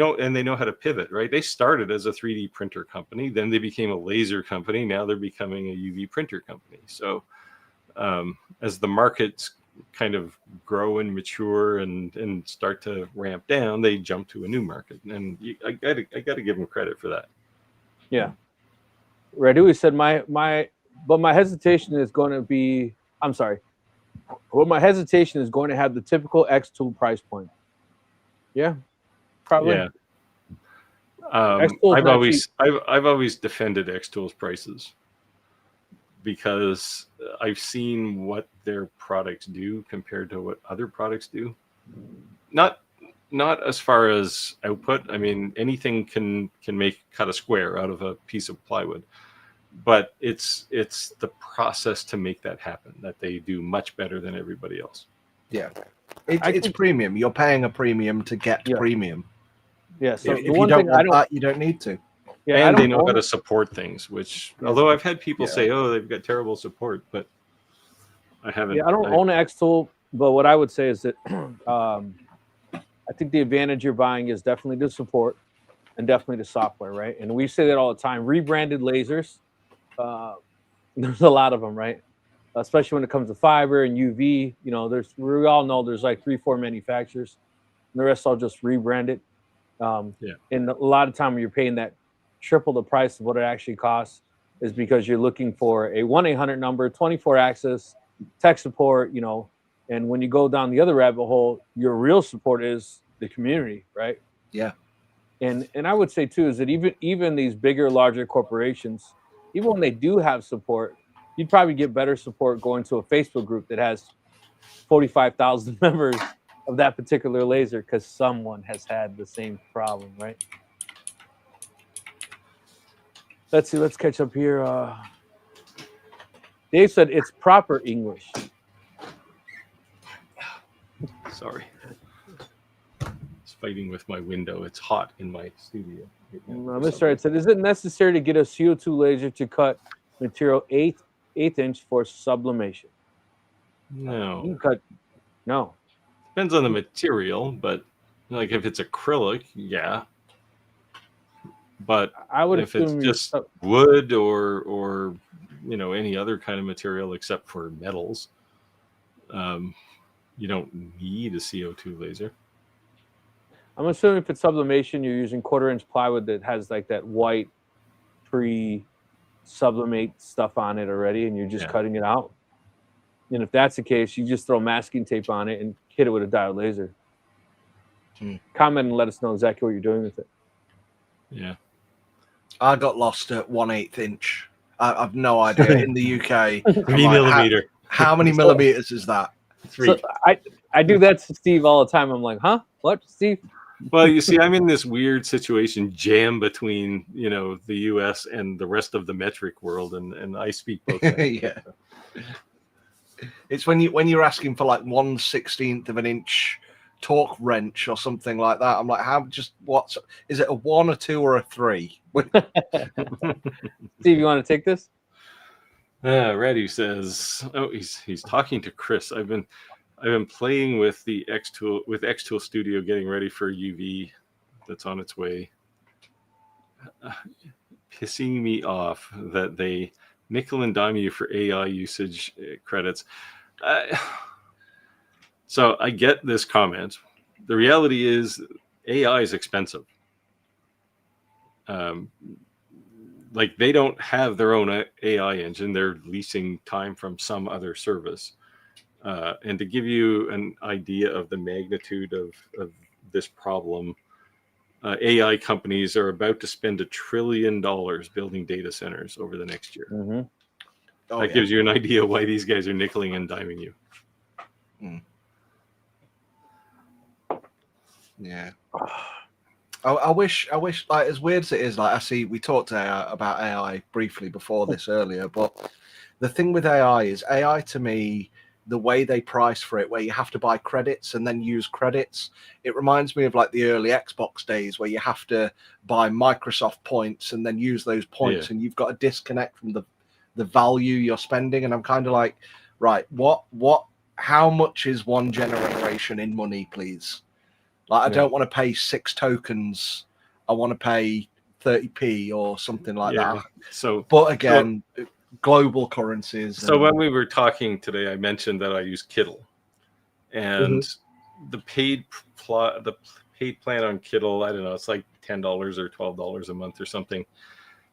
know how to pivot, right? They started as a 3D printer company, then they became a laser company, now they're becoming a UV printer company. So as the markets kind of grow and mature and start to ramp down, they jump to a new market, and I gotta give them credit for that. Yeah. Radui said but my hesitation is going to be, I'm sorry. Well, my hesitation is going to have the typical X tool price point. Yeah, probably. Yeah. X-Tool's I've not always I've always defended X-Tool's prices because I've seen what their products do compared to what other products do. Not as far as output. I mean, anything can cut a square out of a piece of plywood, but it's the process to make that happen that they do much better than everybody else. Yeah, it's premium. You're paying a premium to get premium. Yeah. So if you don't want that, you don't need to. Yeah, and they know how to support things. Which, although I've had people say, "Oh, they've got terrible support," but I haven't. Yeah, I don't own an X tool, but what I would say is that I think the advantage you're buying is definitely the support and definitely the software, right? And we say that all the time. Rebranded lasers, there's a lot of them, right? Especially when it comes to fiber and UV. You know, we all know there's like 3-4 manufacturers, and the rest all just rebranded. And a lot of time when you're paying that triple the price of what it actually costs is because you're looking for a 1-800 number, 24 access, tech support, you know. And when you go down the other rabbit hole, your real support is the community, right? Yeah. And I would say too is that even these bigger, larger corporations, even when they do have support, you'd probably get better support going to a Facebook group that has 45,000 members of that particular laser because someone has had the same problem, right? Let's see. Let's catch up here. Dave said it's proper English. Sorry. It's fighting with my window. It's hot in my studio. Mr. Wright said, is it necessary to get a CO2 laser to cut material 8 inch for sublimation? No. You can cut. No. Depends on the material, but like if it's acrylic, yeah. But I would if it's just wood or you know any other kind of material except for metals, you don't need a CO2 laser. I'm assuming if it's sublimation, you're using 1/4 inch plywood that has like that white pre-sublimate stuff on it already, and you're just cutting it out. And if that's the case, you just throw masking tape on it and hit it with a diode laser. Comment and let us know exactly what you're doing with it. Yeah. I got lost at 1/8 inch. I've no idea. In the UK, 3 millimeter. How many millimeters is that? 3. So I do that to Steve all the time. I'm like, huh? What, Steve? Well, you see, I'm in this weird situation, jam between the U.S. and the rest of the metric world, and I speak both. Yeah. It's when you're asking for like 1/16 of an inch torque wrench or something like that. I'm like, what is it? A 1, a 2, or a 3? Steve, you want to take this? Reddy says, he's talking to Chris. I've been playing with the X-Tool Studio, getting ready for UV that's on its way. Pissing me off that they nickel and dime you for AI usage credits. So I get this comment. The reality is AI is expensive. Like they don't have their own AI engine. They're leasing time from some other service. And to give you an idea of the magnitude of this problem, AI companies are about to spend $1 trillion building data centers over the next year. Mm-hmm. That gives you an idea why these guys are nickeling and diming you. Yeah. I wish like as weird as it is, like we talked about AI briefly before this earlier, but the thing with AI is AI to me, the way they price for it, where you have to buy credits and then use credits, it reminds me of like the early Xbox days where you have to buy Microsoft points and then use those points, and you've got a disconnect from the value you're spending. And I'm kind of like, right, how much is one generation in money, please? Like, I don't want to pay 6 tokens. I want to pay 30p or something like that. So, but again, global currencies. So when we were talking today, I mentioned that I use Kittle, and the paid plan on Kittle, I don't know, it's like $10 or $12 a month or something.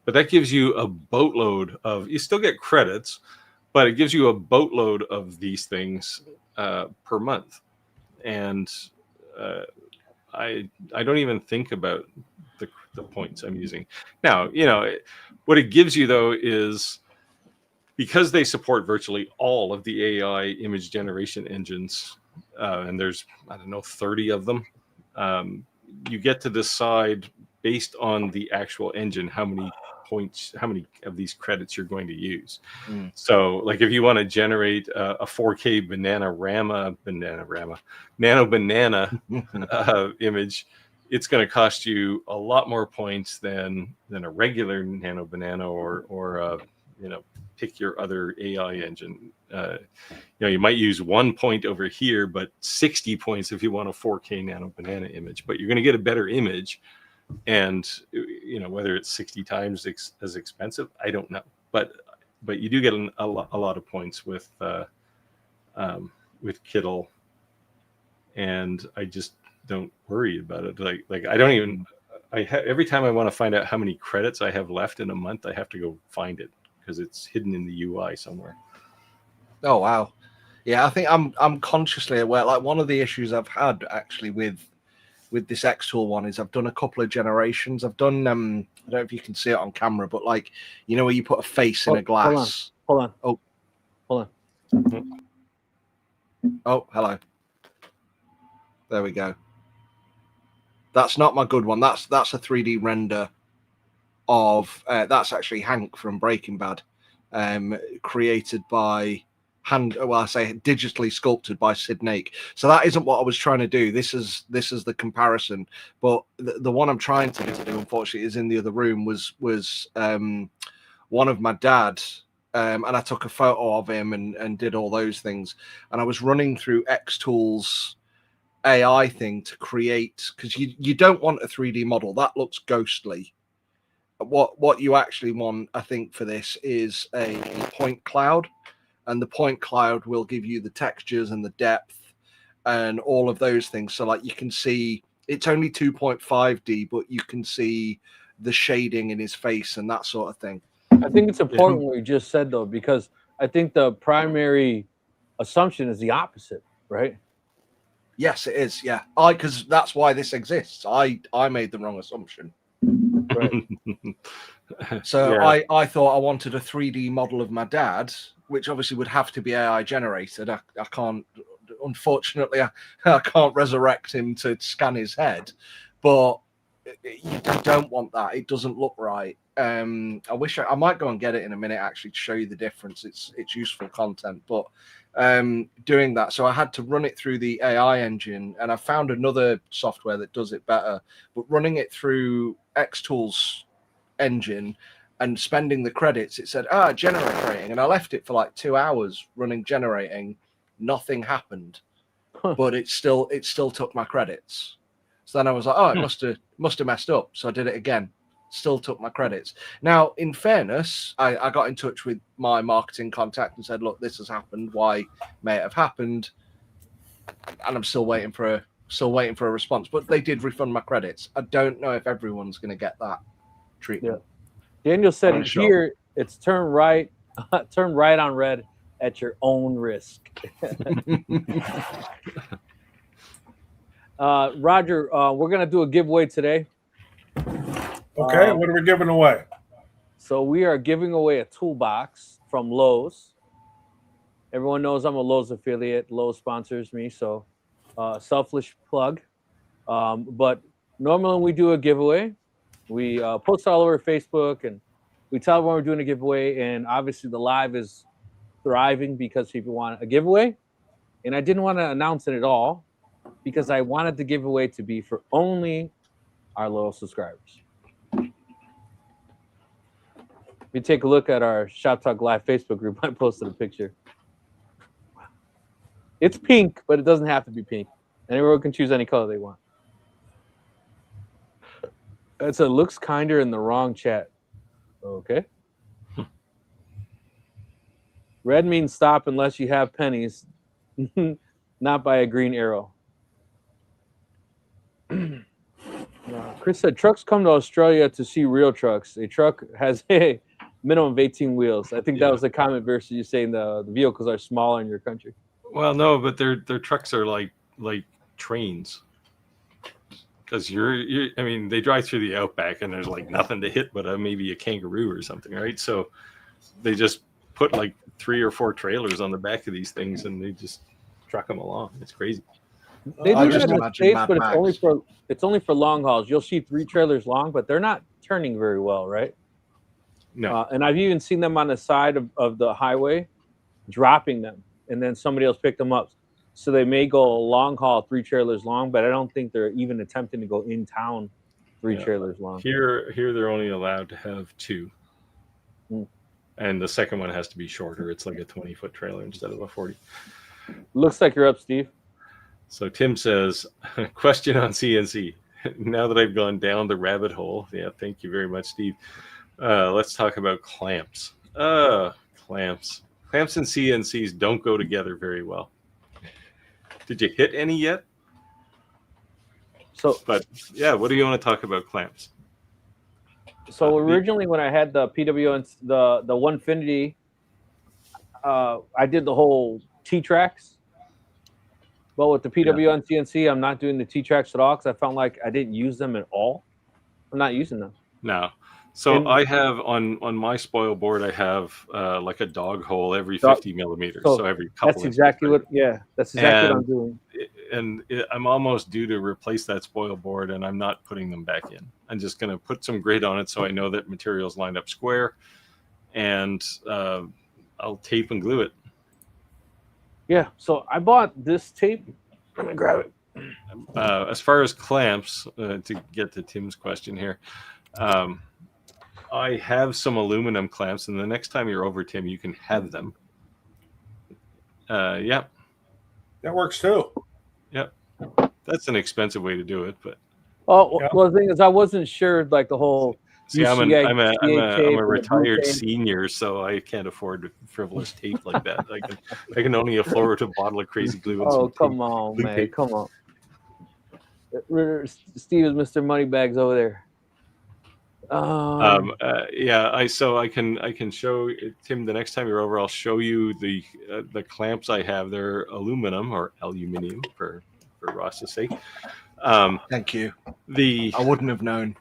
But that gives you a boatload of, you still get credits, but it gives you a boatload of these things per month. And I don't even think about the points I'm using. Now, what it gives you though is, because they support virtually all of the AI image generation engines, and there's, I don't know, 30 of them, you get to decide based on the actual engine how many of these credits you're going to use. So like if you want to generate a 4K nano banana image, it's going to cost you a lot more points than a regular nano banana or pick your other AI engine. You might use 1 point over here, but 60 points if you want a 4K nano banana image, but you're going to get a better image. And whether it's 60 times as expensive, I don't know, but you do get a lot of points with Kittle, and I just don't worry about it. Like I don't even. Every time I want to find out how many credits I have left in a month, I have to go find it because it's hidden in the UI somewhere. Oh wow, yeah. I think I'm consciously aware. Like one of the issues I've had actually with this Xtool one is I've done a couple of generations. I've done I don't know if you can see it on camera, but like where you put a face in a glass. Hold on. Oh, hello. There we go. That's not my good one. That's a 3D render of that's actually Hank from Breaking Bad, created by digitally sculpted by Sid Nake. So that isn't what I was trying to do. This is the comparison. But the one I'm trying to do, unfortunately, is in the other room. Was one of my dad, and I took a photo of him and did all those things. And I was running through Xtool's AI thing to create, because you don't want a 3D model that looks ghostly. What you actually want, I think, for this is a point cloud. And the point cloud will give you the textures and the depth and all of those things. So like you can see, it's only 2.5D, but you can see the shading in his face and that sort of thing. I think it's important what you just said, though, because I think the primary assumption is the opposite, right? Yes, it is. Yeah, because that's why this exists. I made the wrong assumption. Right. So yeah. I thought I wanted a 3D model of my dad, which obviously would have to be AI generated. I can't, unfortunately, I can't resurrect him to scan his head, but you don't want that. It doesn't look right. I wish I might go and get it in a minute, actually, to show you the difference. It's useful content, but doing that, so I had to run it through the AI engine, and I found another software that does it better. But running it through Xtool's engine and spending the credits, it said generating, and I left it for like 2 hours running generating. Nothing happened, but it still took my credits. So then I was like, oh, it must have messed up. So I did it again. Still took my credits. Now, in fairness, I got in touch with my marketing contact and said, look, this has happened. Why may it have happened? And I'm still waiting for a response. But they did refund my credits. I don't know if everyone's going to get that treatment. Yeah. Daniel said here it's turn right on red at your own risk. Roger, we're going to do a giveaway today. Okay, what are we giving away? So we are giving away a toolbox from Lowe's. Everyone knows I'm a Lowe's affiliate. Lowe's sponsors me, so selfish plug. But normally when we do a giveaway, we post all over Facebook and we tell everyone we're doing a giveaway. And obviously the live is thriving because people want a giveaway. And I didn't want to announce it at all because I wanted the giveaway to be for only our loyal subscribers. If you take a look at our Shop Talk Live Facebook group, I posted a picture. It's pink, but it doesn't have to be pink. Anyone can choose any color they want. It looks kinder in the wrong chat. Okay. Red means stop unless you have pennies. not by a green arrow. Chris said trucks come to Australia to see real trucks. A truck has a minimum of 18 wheels. I think that was the comment versus you saying the vehicles are smaller in your country. Well, no, but their trucks are like trains. Because I mean, they drive through the outback and there's like nothing to hit but maybe a kangaroo or something, right? So they just put like 3 or 4 trailers on the back of these things and they just truck them along. It's crazy. They do just that in the imagine States, Mad but Max. it's only for long hauls. You'll see 3 trailers long, but they're not turning very well, right? No. And I've even seen them on the side of the highway, dropping them, and then somebody else picked them up. So they may go a long haul, 3 trailers long, but I don't think they're even attempting to go in town 3 trailers long. Here they're only allowed to have 2. Hmm. And the second one has to be shorter. It's like a 20-foot trailer instead of a 40. Looks like you're up, Steve. So Tim says, question on CNC. Now that I've gone down the rabbit hole, thank you very much, Steve. Let's talk about clamps. Clamps. Clamps and CNCs don't go together very well. Did you hit any yet? But yeah, what do you want to talk about clamps? So originally, when I had the PW and the Onefinity, I did the whole T-tracks. But with the PW and CNC, I'm not doing the T-tracks at all because I felt like I didn't use them at all. I'm not using them. No. So I have on my spoil board, I have like a dog hole every 50 millimeters. So every couple. That's exactly what. Yeah, that's exactly what I'm doing. And I'm almost due to replace that spoil board, and I'm not putting them back in. I'm just going to put some grit on it so I know that material's lined up square, and I'll tape and glue it. Yeah. So I bought this tape. Let me grab it. As far as clamps, to get to Tim's question here. I have some aluminum clamps, and the next time you're over, Tim, you can have them. Yeah. That works too. Yep. That's an expensive way to do it, but. Well, the thing is, I wasn't sure, like the whole. See, I'm a retired senior, so I can't afford frivolous tape like that. I can only afford a bottle of crazy glue. And oh, come on, man! Tape. Come on. Steve is Mr. Moneybags over there. So I can show Tim the next time you're over. I'll show you the clamps I have. They're aluminum or aluminium for Ross's sake. Thank you. I wouldn't have known.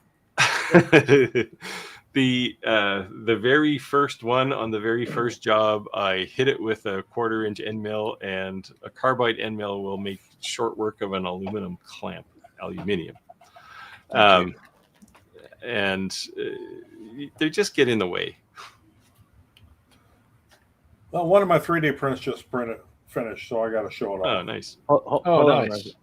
The very first one on the very first job, I hit it with a 1/4-inch end mill, and a carbide end mill will make short work of an aluminum clamp, aluminium. And they just get in the way. Well, one of my 3D prints just finished, so I got to show it off. Oh, nice. Nice.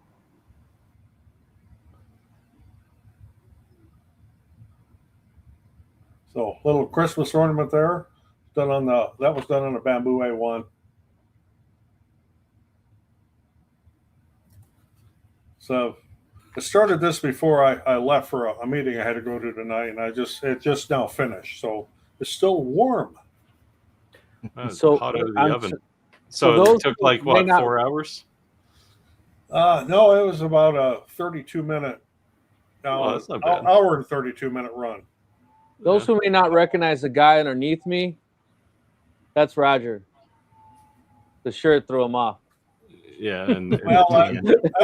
So, little Christmas ornament there. That was done on the bamboo A1. So, I started this before I left for a meeting I had to go to tonight, and it just now finished. So it's still warm. So hot out of the oven. So it took like what, 4 hours? No, it was about a 32-minute, hour and 32-minute run. Those who may not recognize the guy underneath me, that's Roger. The shirt threw him off. Yeah, and well, I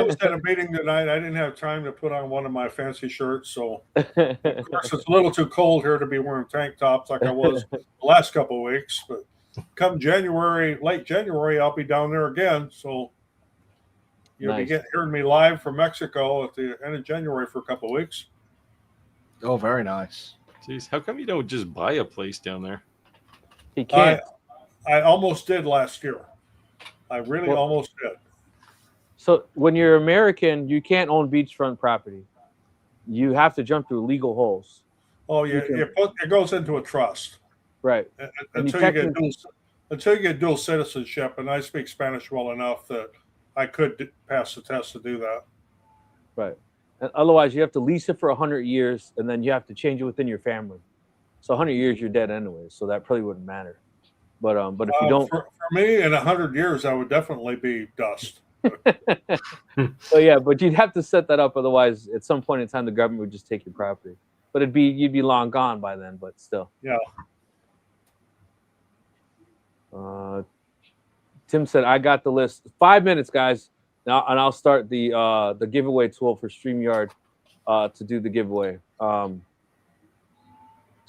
was at a meeting tonight. I didn't have time to put on one of my fancy shirts, so of course it's a little too cold here to be wearing tank tops like I was the last couple of weeks. But come late January, I'll be down there again. So you'll be hearing me live from Mexico at the end of January for a couple of weeks. Oh, very nice. Jeez, how come you don't just buy a place down there? He can't. I almost did last year. I really almost did. So when you're American, you can't own beachfront property. You have to jump through legal holes. Oh, yeah. It goes into a trust. Right. Until you get dual citizenship, and I speak Spanish well enough that I could pass the test to do that. Right. And otherwise, you have to lease it for 100 years, and then you have to change it within your family. So 100 years, you're dead anyway. So that probably wouldn't matter. But if you don't, for me, in 100 years, I would definitely be dust. So yeah, but you'd have to set that up. Otherwise, at some point in time, the government would just take your property. But you'd be long gone by then. But still. Yeah. Tim said, "I got the list. 5 minutes, guys. Now, and I'll start the giveaway tool for StreamYard to do the giveaway. So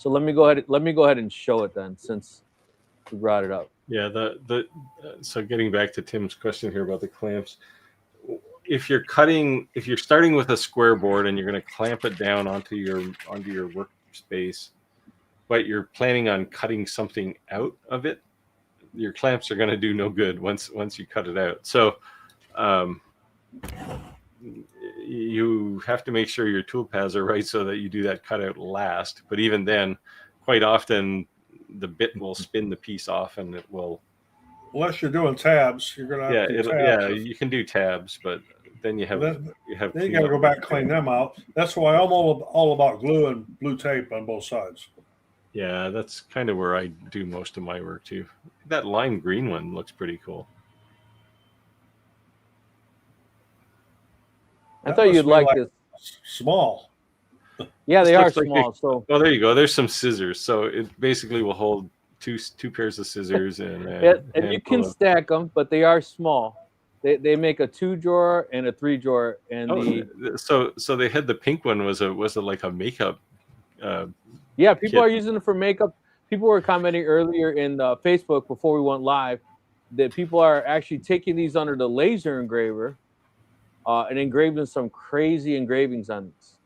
let me go ahead and show it then, since we brought it up. Yeah, so getting back to Tim's question here about the clamps, if you're starting with a square board and you're going to clamp it down onto your workspace, but you're planning on cutting something out of it, your clamps are going to do no good once you cut it out. So you have to make sure your tool paths are right so that you do that cutout last. But even then, quite often the bit will spin the piece off, and it will. Unless you're doing tabs, you're gonna have to do tabs. You can do tabs, but then you have. Then you got to go back and clean them out. That's why I'm all about glue and blue tape on both sides. Yeah, that's kind of where I do most of my work too. That lime green one looks pretty cool. I thought you'd like this. Small. Yeah, they are small. So well, there you go. There's some scissors, so it basically will hold two pairs of scissors and you can stack them, but they are small. They make a 2-drawer and a 3-drawer, and so they had the pink one was like a makeup. Yeah, people are using it for makeup. People were commenting earlier in Facebook before we went live that people are actually taking these under the laser engraver and engraving some crazy engravings on this.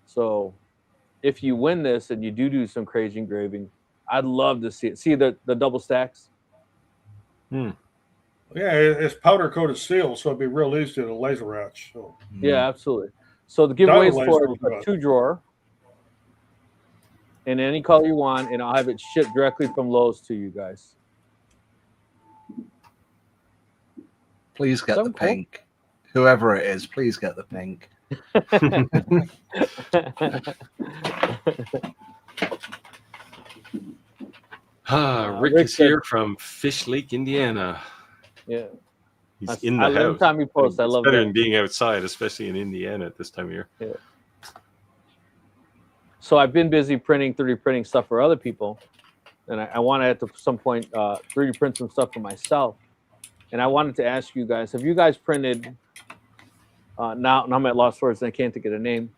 So if you win this and you do some crazy engraving, I'd love to see it. See the double stacks? Yeah, it's powder coated steel, so it'd be real easy to laser etch. So. Yeah, absolutely. So the giveaway is for a 2-drawer in any color you want, and I'll have it shipped directly from Lowe's to you guys. Please get the pink. Whoever it is, please get the pink. Rick is here from Fish Lake, Indiana. Yeah. He's in the house. Every time you post, I love better that. than being outside, especially in Indiana at this time of year. Yeah. So I've been busy 3D printing stuff for other people, and I want to at some point 3D print some stuff for myself. And I wanted to ask you guys: have you guys printed? Now I'm at lost words and I can't think of the name.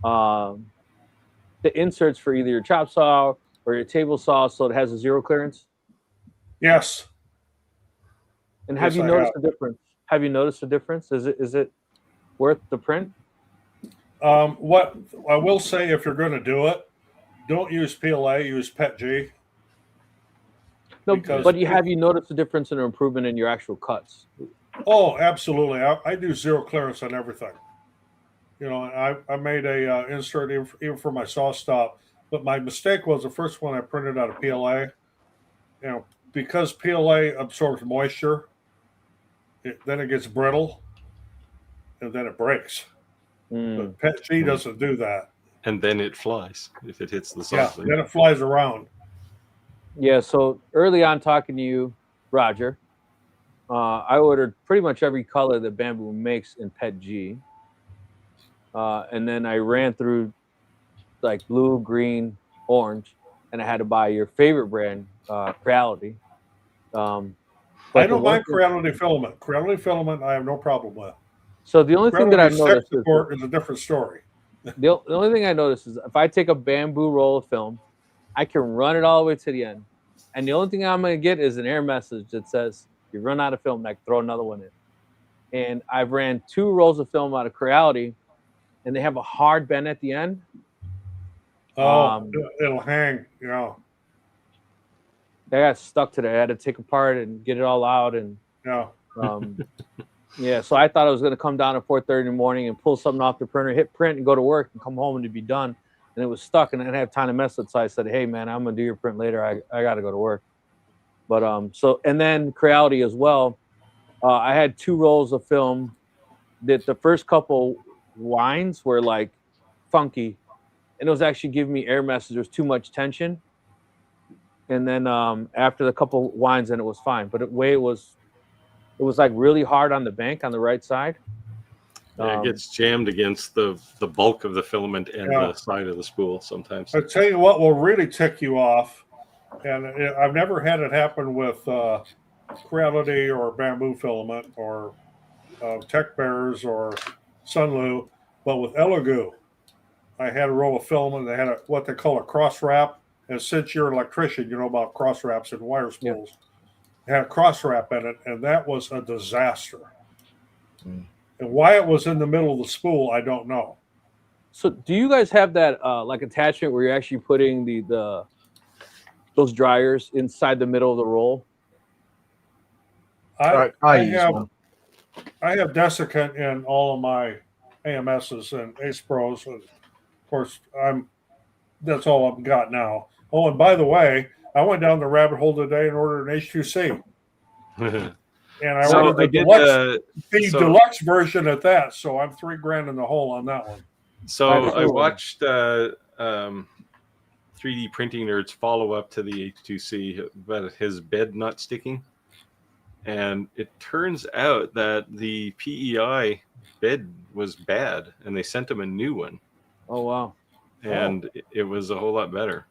The inserts for either your chop saw or your table saw, so it has a 0 clearance. Yes. And have you noticed the difference? Have you noticed the difference? Is it worth the print? What I will say, if you're going to do it, don't use PLA. Use PETG. No, but have you noticed the difference in improvement in your actual cuts? Oh, absolutely. I do 0 clearance on everything. You know, I made a insert even for my saw stop, but my mistake was the first one I printed out of PLA. You know, because PLA absorbs moisture, then it gets brittle, and then it breaks. But PETG doesn't do that. And then it flies if it hits the saw. Yeah, then it flies around. Yeah, so early on talking to you, Roger, I ordered pretty much every color that Bamboo makes in PETG. And then I ran through like blue, green, orange, and I had to buy your favorite brand, Creality. I don't mind Creality filament. Creality filament I have no problem with. So the only thing that I've noticed is a different story. The only thing I noticed is if I take a Bamboo roll of film, I can run it all the way to the end. And the only thing I'm going to get is an error message that says, you run out of film, and I can throw another one in. And I've ran 2 rolls of film out of Creality, and they have a hard bend at the end. Oh, it'll hang, you know. I got stuck to that. I had to take apart and get it all out. And yeah, so I thought I was going to come down at 4:30 in the morning and pull something off the printer, hit print, and go to work and come home and it'd be done. And it was stuck, and I didn't have time to mess with it. So I said, hey, man, I'm going to do your print later. I got to go to work. But and then Creality as well. I had 2 rolls of film that the first couple winds were like funky, and it was actually giving me error messages. There was too much tension. And then after the couple winds, then it was fine. But the way it was It was like really hard on the bank on the right side. Yeah, it gets jammed against the bulk of the filament and the side of the spool sometimes. I'll tell you what will really tick you off, and I've never had it happen with Creality or bamboo filament or Tech Bears or Sunlu, but with Elegoo, I had a roll of filament. They had what they call a cross wrap. And since you're an electrician, you know about cross wraps and wire spools. Yeah. It had a cross wrap in it, and that was a disaster. And why it was in the middle of the spool, I don't know. So, do you guys have that like attachment where you're actually putting those dryers inside the middle of the roll? I have desiccant in all of my AMSs and Ace Pros, and of course that's all I've got now. Oh, and by the way, I went down the rabbit hole today and ordered an H2C. And I ordered the deluxe version at that, so I'm $3,000 in the hole on that one. So I watched 3D Printing Nerds follow up to the H2C about his bed not sticking. And it turns out that the PEI bed was bad, and they sent him a new one. Oh, wow. And it was a whole lot better.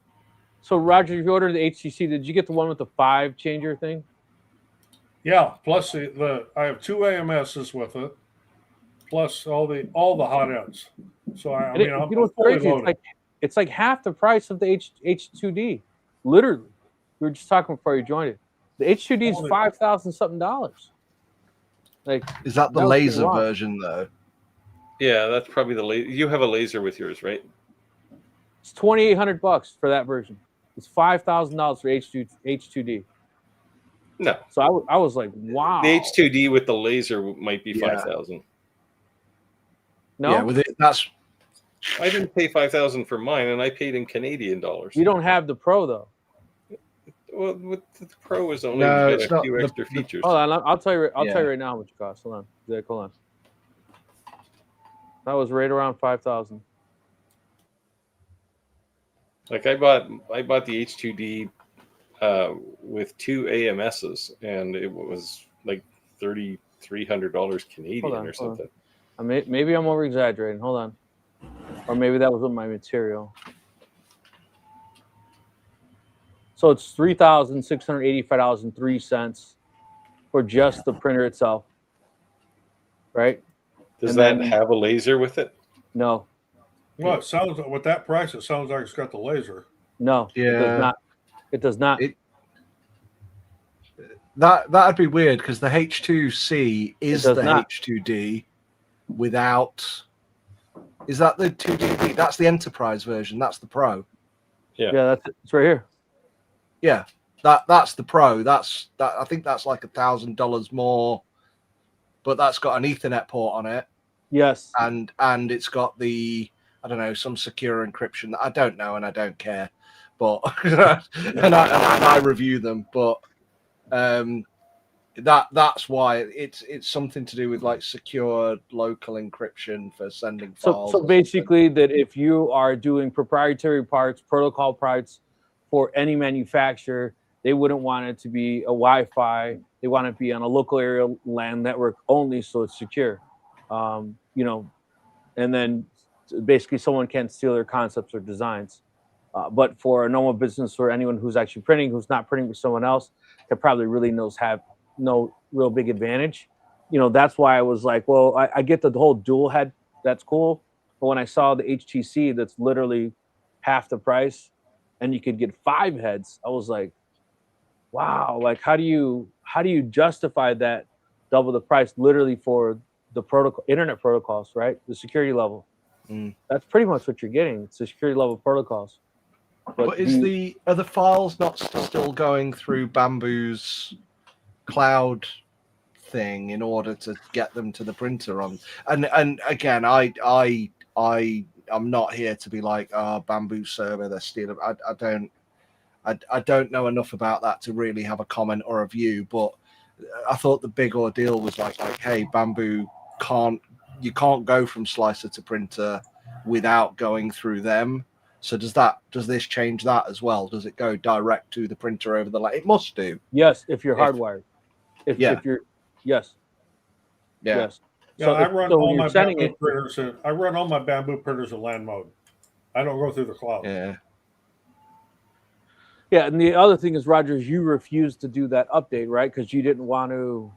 So, Roger, if you ordered the HTC, did you get the one with the 5 changer thing? Yeah, plus I have 2 AMSs with it, plus all the hot ends. So I'm fully loaded. It's like half the price of the H2D. Literally, we were just talking before you joined it. The H2D is $5,000 something. Like, is that the laser version though? Yeah, that's probably the laser. You have a laser with yours, right? It's $2,800 for that version. It's $5,000 for H2D. No. So I was like, wow. The H2D with the laser might be $5,000. No. Yeah, with it, that's. I didn't pay $5,000 for mine, and I paid in Canadian dollars. You don't have the Pro though. Well, with the Pro is only a few extra features. Hold on, I'll tell you. I'll tell you right now how much it costs. Hold on, Zach, hold on. That was right around $5,000. Like I bought the H2D with 2 AMSs, and it was like $3,300 Canadian or something. Maybe I'm over exaggerating. Hold on, or maybe that was with my material. So it's $3,685.03 for just the printer itself, right? Does that have a laser with it? No. Well, it sounds with that price, it sounds like it's got the laser. No, it does not. That'd be weird because the H2C is the H2D without. Is that the 2D? That's the Enterprise version. That's the Pro. Yeah, that's it. It's right here. Yeah, that's the Pro. I think that's like $1,000 more, but that's got an Ethernet port on it. Yes, and it's got the some secure encryption that I don't know and I don't care, but and I review them, but that's why it's something to do with like secure local encryption for sending files. So basically, that if you are doing proprietary parts, protocol parts for any manufacturer, they wouldn't want it to be a Wi-Fi. They want it to be on a local area LAN network only, so it's secure. And then basically someone can't steal their concepts or designs. But for a normal business or anyone who's actually printing, who's not printing with someone else, that probably really have no real big advantage. That's why I was like, well, I get the whole dual head. That's cool. But when I saw the HTC, that's literally half the price, and you could get 5 heads, I was like, wow, like how do you justify that double the price literally for the protocol, internet protocols, right? The security level. That's pretty much what you're getting. It's the security level protocols. But are the files not still going through Bamboo's cloud thing in order to get them to the printer on? And again, I'm not here to be like, Bamboo server, they're stealing. I don't know enough about that to really have a comment or a view, but I thought the big ordeal was like, hey, Bamboo you can't go from slicer to printer without going through them. So does this change that as well? Does it go direct to the printer over the line? It must do. Yes, if you're hardwired. If Yes. Yeah. Yes. Yeah, So I if, run so when all you're my sending bamboo it, printers. I run all my bamboo printers in land mode. I don't go through the cloud. Yeah. yeah. And the other thing is, Rogers, you refused to do that update, right? Because you didn't want to.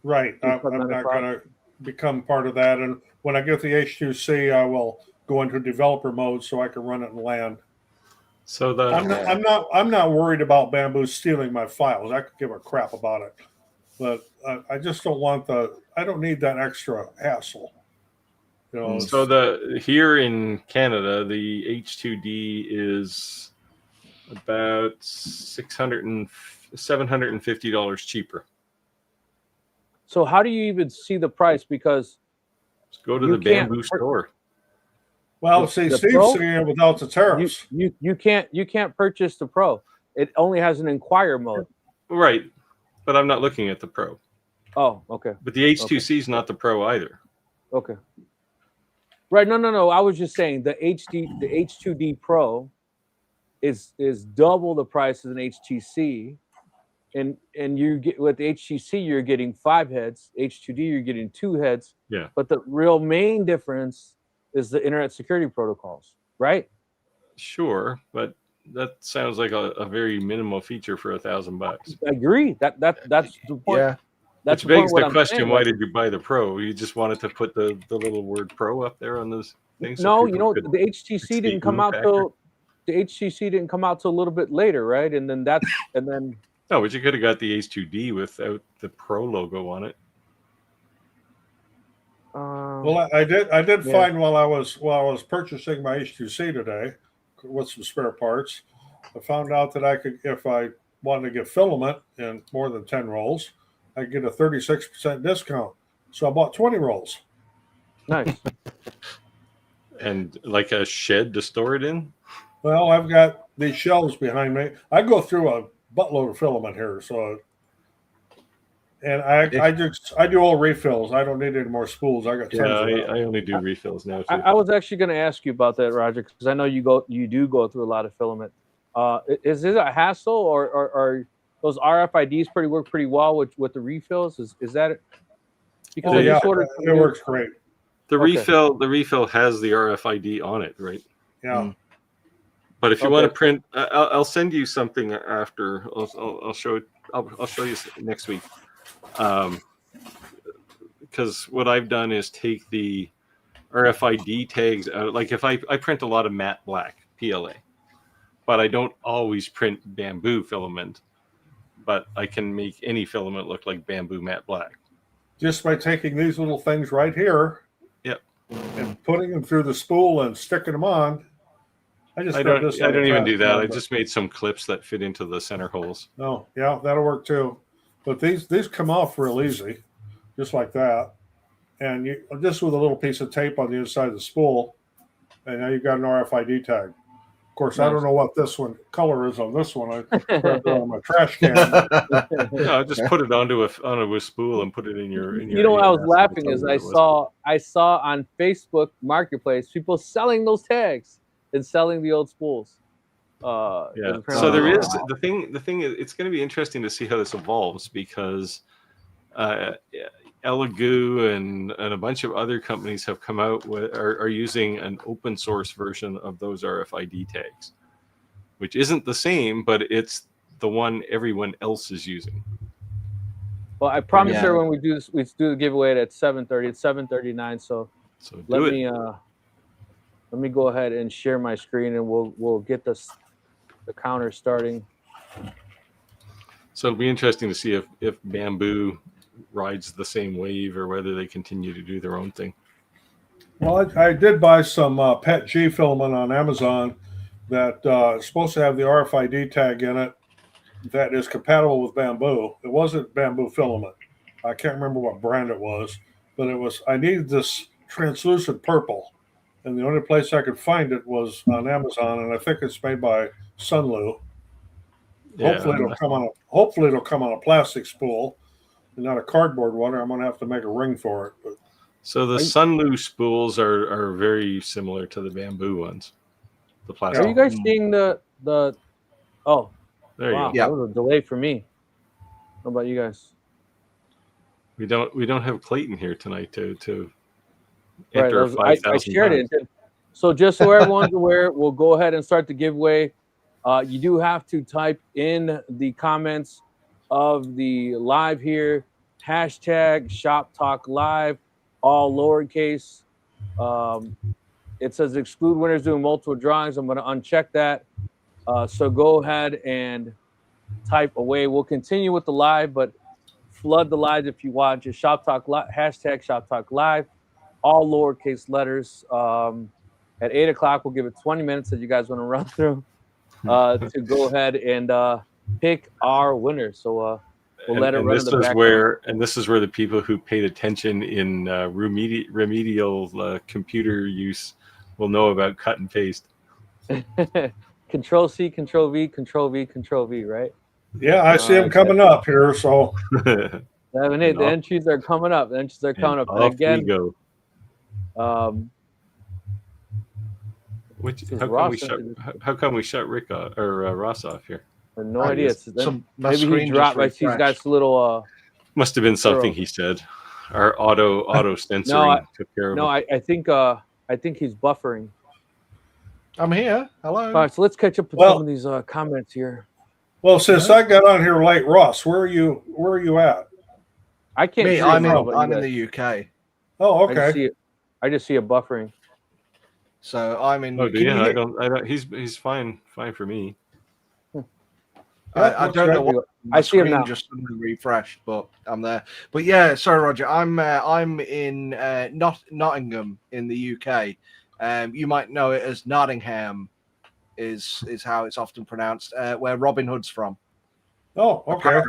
Right. I'm not going to become part of that. And when I get the H2C, I will go into developer mode so I can run it in land. So the I'm not worried about Bamboo stealing my files. I could give a crap about it, but I just don't want I don't need that extra hassle. You know. so here in Canada, the H2D is about $750 cheaper. So how do you even see the price? Because Just go to you the can't Bamboo store. Well, see, the Steve's Pro? sitting here without the tariffs. You can't purchase the Pro. It only has an Inquire mode. Right, but I'm not looking at the Pro. Oh, okay. But the H2C is not the Pro either. Okay. Right. No. I was just saying the H2D Pro is double the price of an HTC. And you get with the HTC, you're getting 5 heads. H2D, you're getting 2 heads. Yeah. But the real main difference is the internet security protocols, right? Sure, but that sounds like a very minimal feature for $1,000. I agree. That's the point. Yeah. That's Which begs what the I'm question: saying, why right? did you buy the Pro? You just wanted to put the little word Pro up there on those things. No, so you people know, could the HTC fix the didn't come ooh out factor? till the HTC didn't come out till a little bit later, right? And then No, but you could have got the H2D without the Pro logo on it. Well, I did yeah. find while I was purchasing my H2C today with some spare parts, I found out that I could, if I wanted to get filament in more than 10 rolls, I could get a 36% discount. So I bought 20 rolls. Nice. And like a shed to store it in. Well, I've got these shelves behind me. I go through a buttload of filament here, so and I do all refills. I don't need any more spools. I got tons of them. I only do refills now too. I was actually going to ask you about that, Roger, because I know you do go through a lot of filament. Is it a hassle, or those RFIDs work pretty well with the refills? Is that because Oh, I yeah, just ordered it works great. The Okay. refill has the RFID on it, right? Yeah. But if you Okay. want to print, I'll send you something after. I'll show it. I'll show you next week. Because what I've done is take the RFID tags out. Like if I print a lot of matte black PLA, but I don't always print bamboo filament. But I can make any filament look like bamboo matte black. Just by taking these little things right here. Yep. And putting them through the spool and sticking them on. I don't even do that. I just made some clips that fit into the center holes. Oh, yeah, that'll work too. But these come off real easy, just like that. And you just with a little piece of tape on the inside of the spool, and now you've got an RFID tag. Of course, nice. I don't know what this one color is on this one. I grabbed it on my trash can. No, just put it onto a spool and put it in your. You know, what I was laughing is I saw on Facebook Marketplace people selling those tags and selling the old spools. Yeah. So there is the thing. The thing is, it's going to be interesting to see how this evolves because Elegoo and a bunch of other companies have come out with are using an open source version of those RFID tags, which isn't the same, but it's the one everyone else is using. Well, I promise her when we do this, we do the giveaway at 7:30. It's 7:39. So let me go ahead and share my screen, and we'll get the counter starting. So it'll be interesting to see if Bamboo rides the same wave or whether they continue to do their own thing. Well, I did buy some PET G filament on Amazon that is supposed to have the RFID tag in it that is compatible with bamboo. It wasn't bamboo filament. I can't remember what brand it was, but it was. I needed this translucent purple, and the only place I could find it was on Amazon, and I think it's made by Sunlu. Yeah, hopefully it'll come on a plastic spool and not a cardboard one, or I'm going to have to make a ring for it. But so the Sunlu spools are very similar to the bamboo ones. The plastic. Are you guys seeing the? Oh, there wow, you go. that was a delay for me. How about you guys? We don't have Clayton here tonight to Right, enter I 5,000 shared pounds. it. So just so everyone's aware, we'll go ahead and start the giveaway. You do have to type in the comments of the live here, hashtag Shop Talk Live, all lowercase. It says exclude winners doing multiple drawings. I'm going to uncheck that. So go ahead and type away. We'll continue with the live, but flood the live if you want. Just Shop Talk Live, hashtag Shop Talk Live, all lowercase letters. At 8 o'clock, we'll give it 20 minutes that you guys want to run through to go ahead and pick our winner. So we'll let it run in the background. This is where the people who paid attention in remedial computer use will know about cut and paste. Control C, Control V, Control V, Control V, right? Yeah, I see them coming up here. So 7, 8, the entries are coming up. The entries are coming up. And again, we go. How come we shut Rick off, or Ross off here? I have no idea. Maybe he dropped. I see he's got a little. Must have been something he said. Our auto censoring took care of it. I think he's buffering. I'm here. Hello. All right, so let's catch up with some of these comments here. Well, since I got on here late, Ross, where are you at? I can't. Me, I'm in the UK. Oh, okay. I just see a buffering. So I'm in. Oh, yeah, I don't. He's fine for me. I don't know what. I see him now. Just refreshed, but I'm there. But yeah, sorry, Roger. I'm in Nottingham in the UK. You might know it as Nottingham, is how it's often pronounced. Where Robin Hood's from. Oh, okay.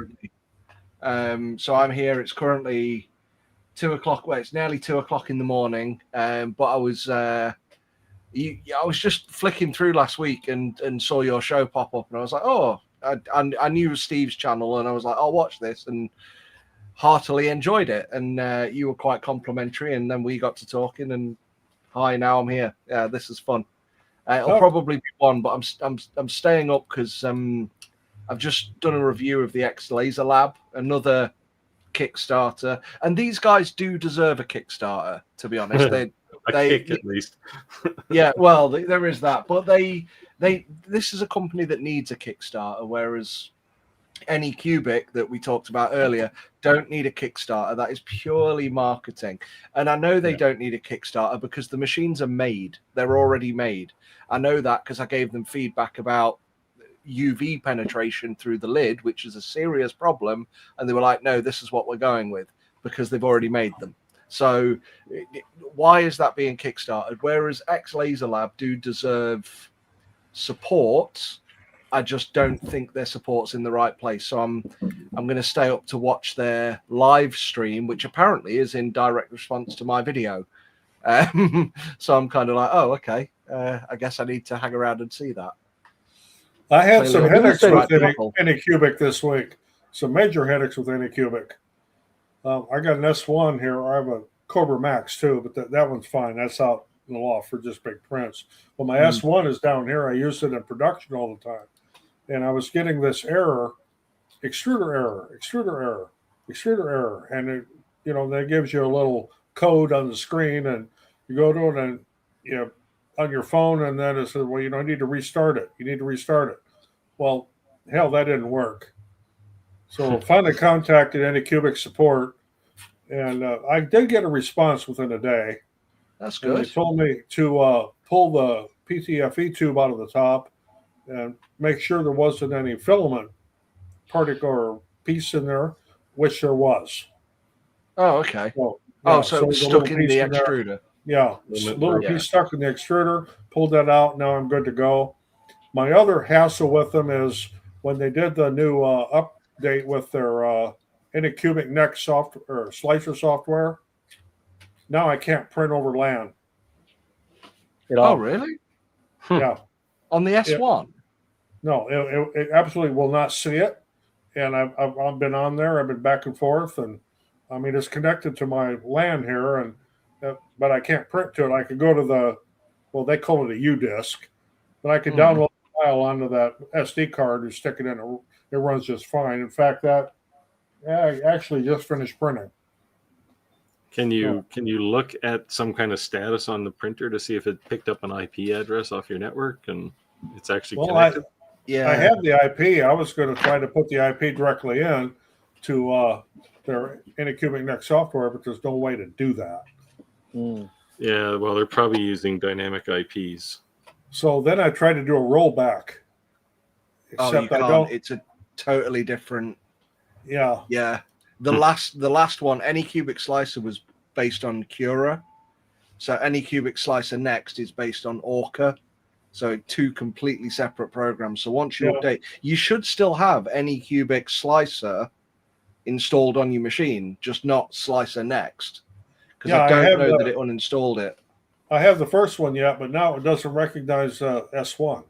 So I'm here. It's currently 2 o'clock. Well, it's nearly 2 o'clock in the morning. But I was just flicking through last week and saw your show pop up, and I was like, oh. I knew Steve's channel, and I was like, I'll watch this, and heartily enjoyed it. And you were quite complimentary, and then we got to talking, and hi, now I'm here. Yeah, this is fun. It'll probably be one, but I'm staying up because I've just done a review of the X Laser Lab, another Kickstarter, and these guys do deserve a Kickstarter. To be honest, kick at least. Yeah, well, there is that, but this is a company that needs a Kickstarter, whereas Anycubic that we talked about earlier don't need a Kickstarter. That is purely marketing. And I know they don't need a Kickstarter because the machines are made. They're already made. I know that because I gave them feedback about UV penetration through the lid, which is a serious problem. And they were like, no, this is what we're going with because they've already made them. So why is that being kickstarted? Whereas X Laser Lab do deserve support, I just don't think their support's in the right place. So I'm going to stay up to watch their live stream, which apparently is in direct response to my video. So I'm kind of like, oh, okay. I guess I need to hang around and see that. I had some headaches with Anycubic this week. Some major headaches with Anycubic. I got an S1 here. I have a Cobra Max too, but that one's fine. That's out in the loft for just big prints. Well, my S1 is down here. I use it in production all the time. And I was getting this error, extruder error. And it, that gives you a little code on the screen, and you go to it and on your phone, and then it says, well, you need to restart it. You need to restart it. Well, hell, that didn't work. So finally contacted Anycubic support, and I did get a response within a day. That's good. And they told me to pull the PTFE tube out of the top and make sure there wasn't any filament particle or piece in there, which there was. Oh, okay. So, so it was stuck in the extruder. Yeah, little piece stuck in the extruder. Pulled that out. Now I'm good to go. My other hassle with them is when they did the new update with their Anycubic Next software or slicer software. Now I can't print over LAN. Oh, really? Yeah. On the S1? No, it absolutely will not see it. And I've been on there. I've been back and forth, and I mean it's connected to my LAN here, and but I can't print to it. I could go to they call it a U disk, but I could download the file onto that SD card and stick it in. It runs just fine. In fact, that I actually just finished printing. Can you look at some kind of status on the printer to see if it picked up an IP address off your network and it's actually connected? Yeah, I have the IP. I was going to try to put the IP directly in to their Anycubic Next software, but there's no way to do that. Mm. Yeah, well, they're probably using dynamic IPs. So then I tried to do a rollback. oh, you Except I can't. don't. It's a totally different. Yeah. Yeah, the last one, Anycubic Slicer, was based on Cura. So Anycubic Slicer Next is based on Orca. So two completely separate programs. So once you update, you should still have Anycubic Slicer installed on your machine, just not Slicer Next. Because I don't know that it uninstalled it. I have the first one yet, but now it doesn't recognize S1.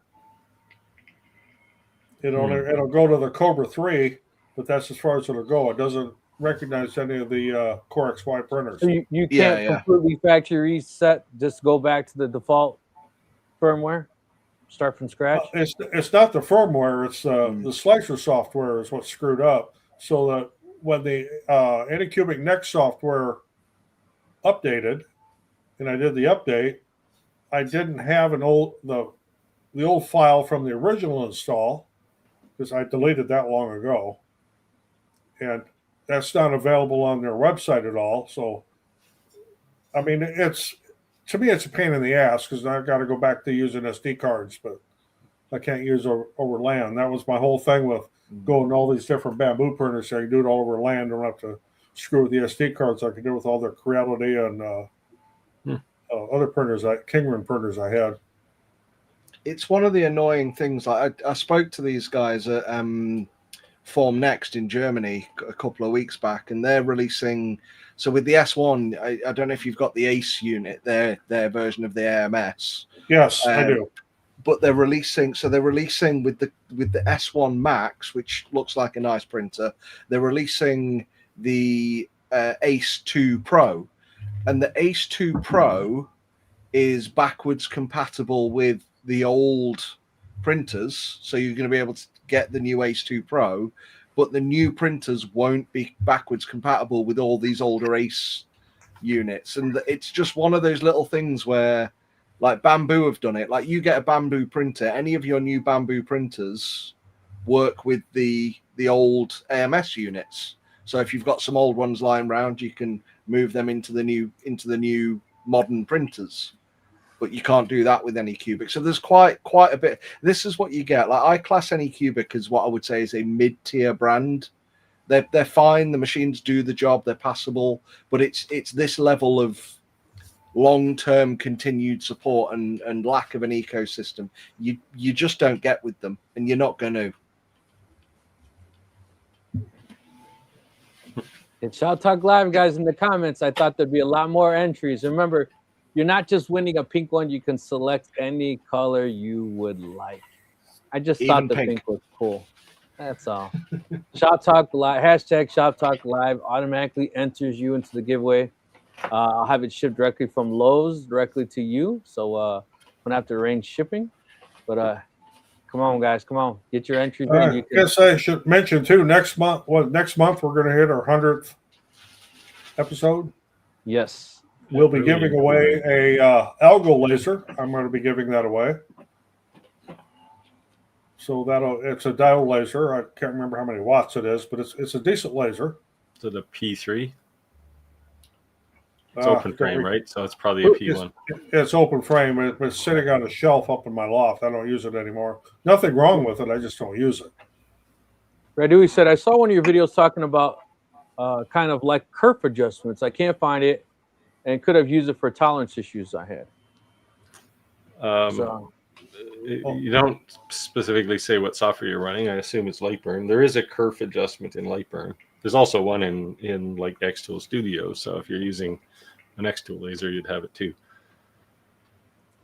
It'll go to the Cobra 3, but that's as far as it'll go. It doesn't recognize any of the Core XY printers. So you can't completely factory reset, just go back to the default firmware, start from scratch? It's not the firmware, it's the slicer software is what's screwed up. So that when the Anycubic Next software updated, and I did the update, I didn't have the old file from the original install because I deleted that long ago, and that's not available on their website at all. So, I mean, to me, it's a pain in the ass because I've got to go back to using SD cards, but I can't use over LAN. That was my whole thing with going to all these different bamboo printers. So I can do it all over LAN. Don't have to screw with the SD cards. I can do it with all their Creality and other printers, Kingman printers I had. It's one of the annoying things. Like I spoke to these guys at Form Next in Germany a couple of weeks back, and they're releasing. So with the S1, I don't know if you've got the ACE unit, their version of the AMS. Yes, I do. But they're releasing. So they're releasing with the S1 Max, which looks like a nice printer. They're releasing the ACE 2 Pro, and the ACE 2 Pro is backwards compatible with the old printers, so you're going to be able to get the new ACE 2 Pro, but the new printers won't be backwards compatible with all these older ACE units. And it's just one of those little things where, like, Bamboo have done it. Like, you get a Bamboo printer, any of your new Bamboo printers work with the old AMS units. So if you've got some old ones lying around, you can move them into the new modern printers. But you can't do that with Anycubic. So there's quite a bit. This is what you get. Like, I class Anycubic as what I would say is a mid-tier brand. They're fine. The machines do the job. They're passable. But it's this level of long-term continued support and lack of an ecosystem you just don't get with them, and you're not going to. It's Shop Talk Live, guys, in the comments. I thought there'd be a lot more entries. Remember, you're not just winning a pink one. You can select any color you would like. I just thought the pink was cool. That's all. Shop Talk Live, hashtag Shop Talk Live automatically enters you into the giveaway. I'll have it shipped directly from Lowe's directly to you. So I'm going to have to arrange shipping. But come on, guys. Come on. Get your entries in. I guess I should mention, too, next month we're going to hit our 100th episode. Yes. We'll be giving away a algal laser. I'm going to be giving that away. So it's a diode laser. I can't remember how many watts it is, but it's a decent laser. Is it a P3? It's open frame, right? So it's probably a P1. It's open frame. It's sitting on a shelf up in my loft. I don't use it anymore. Nothing wrong with it. I just don't use it. Radui said, I saw one of your videos talking about kind of like kerf adjustments. I can't find it. And could have used it for tolerance issues I had. You don't specifically say what software you're running. I assume it's Lightburn. There is a kerf adjustment in Lightburn. There's also one in like Xtool Studio. So if you're using an Xtool laser, you'd have it too.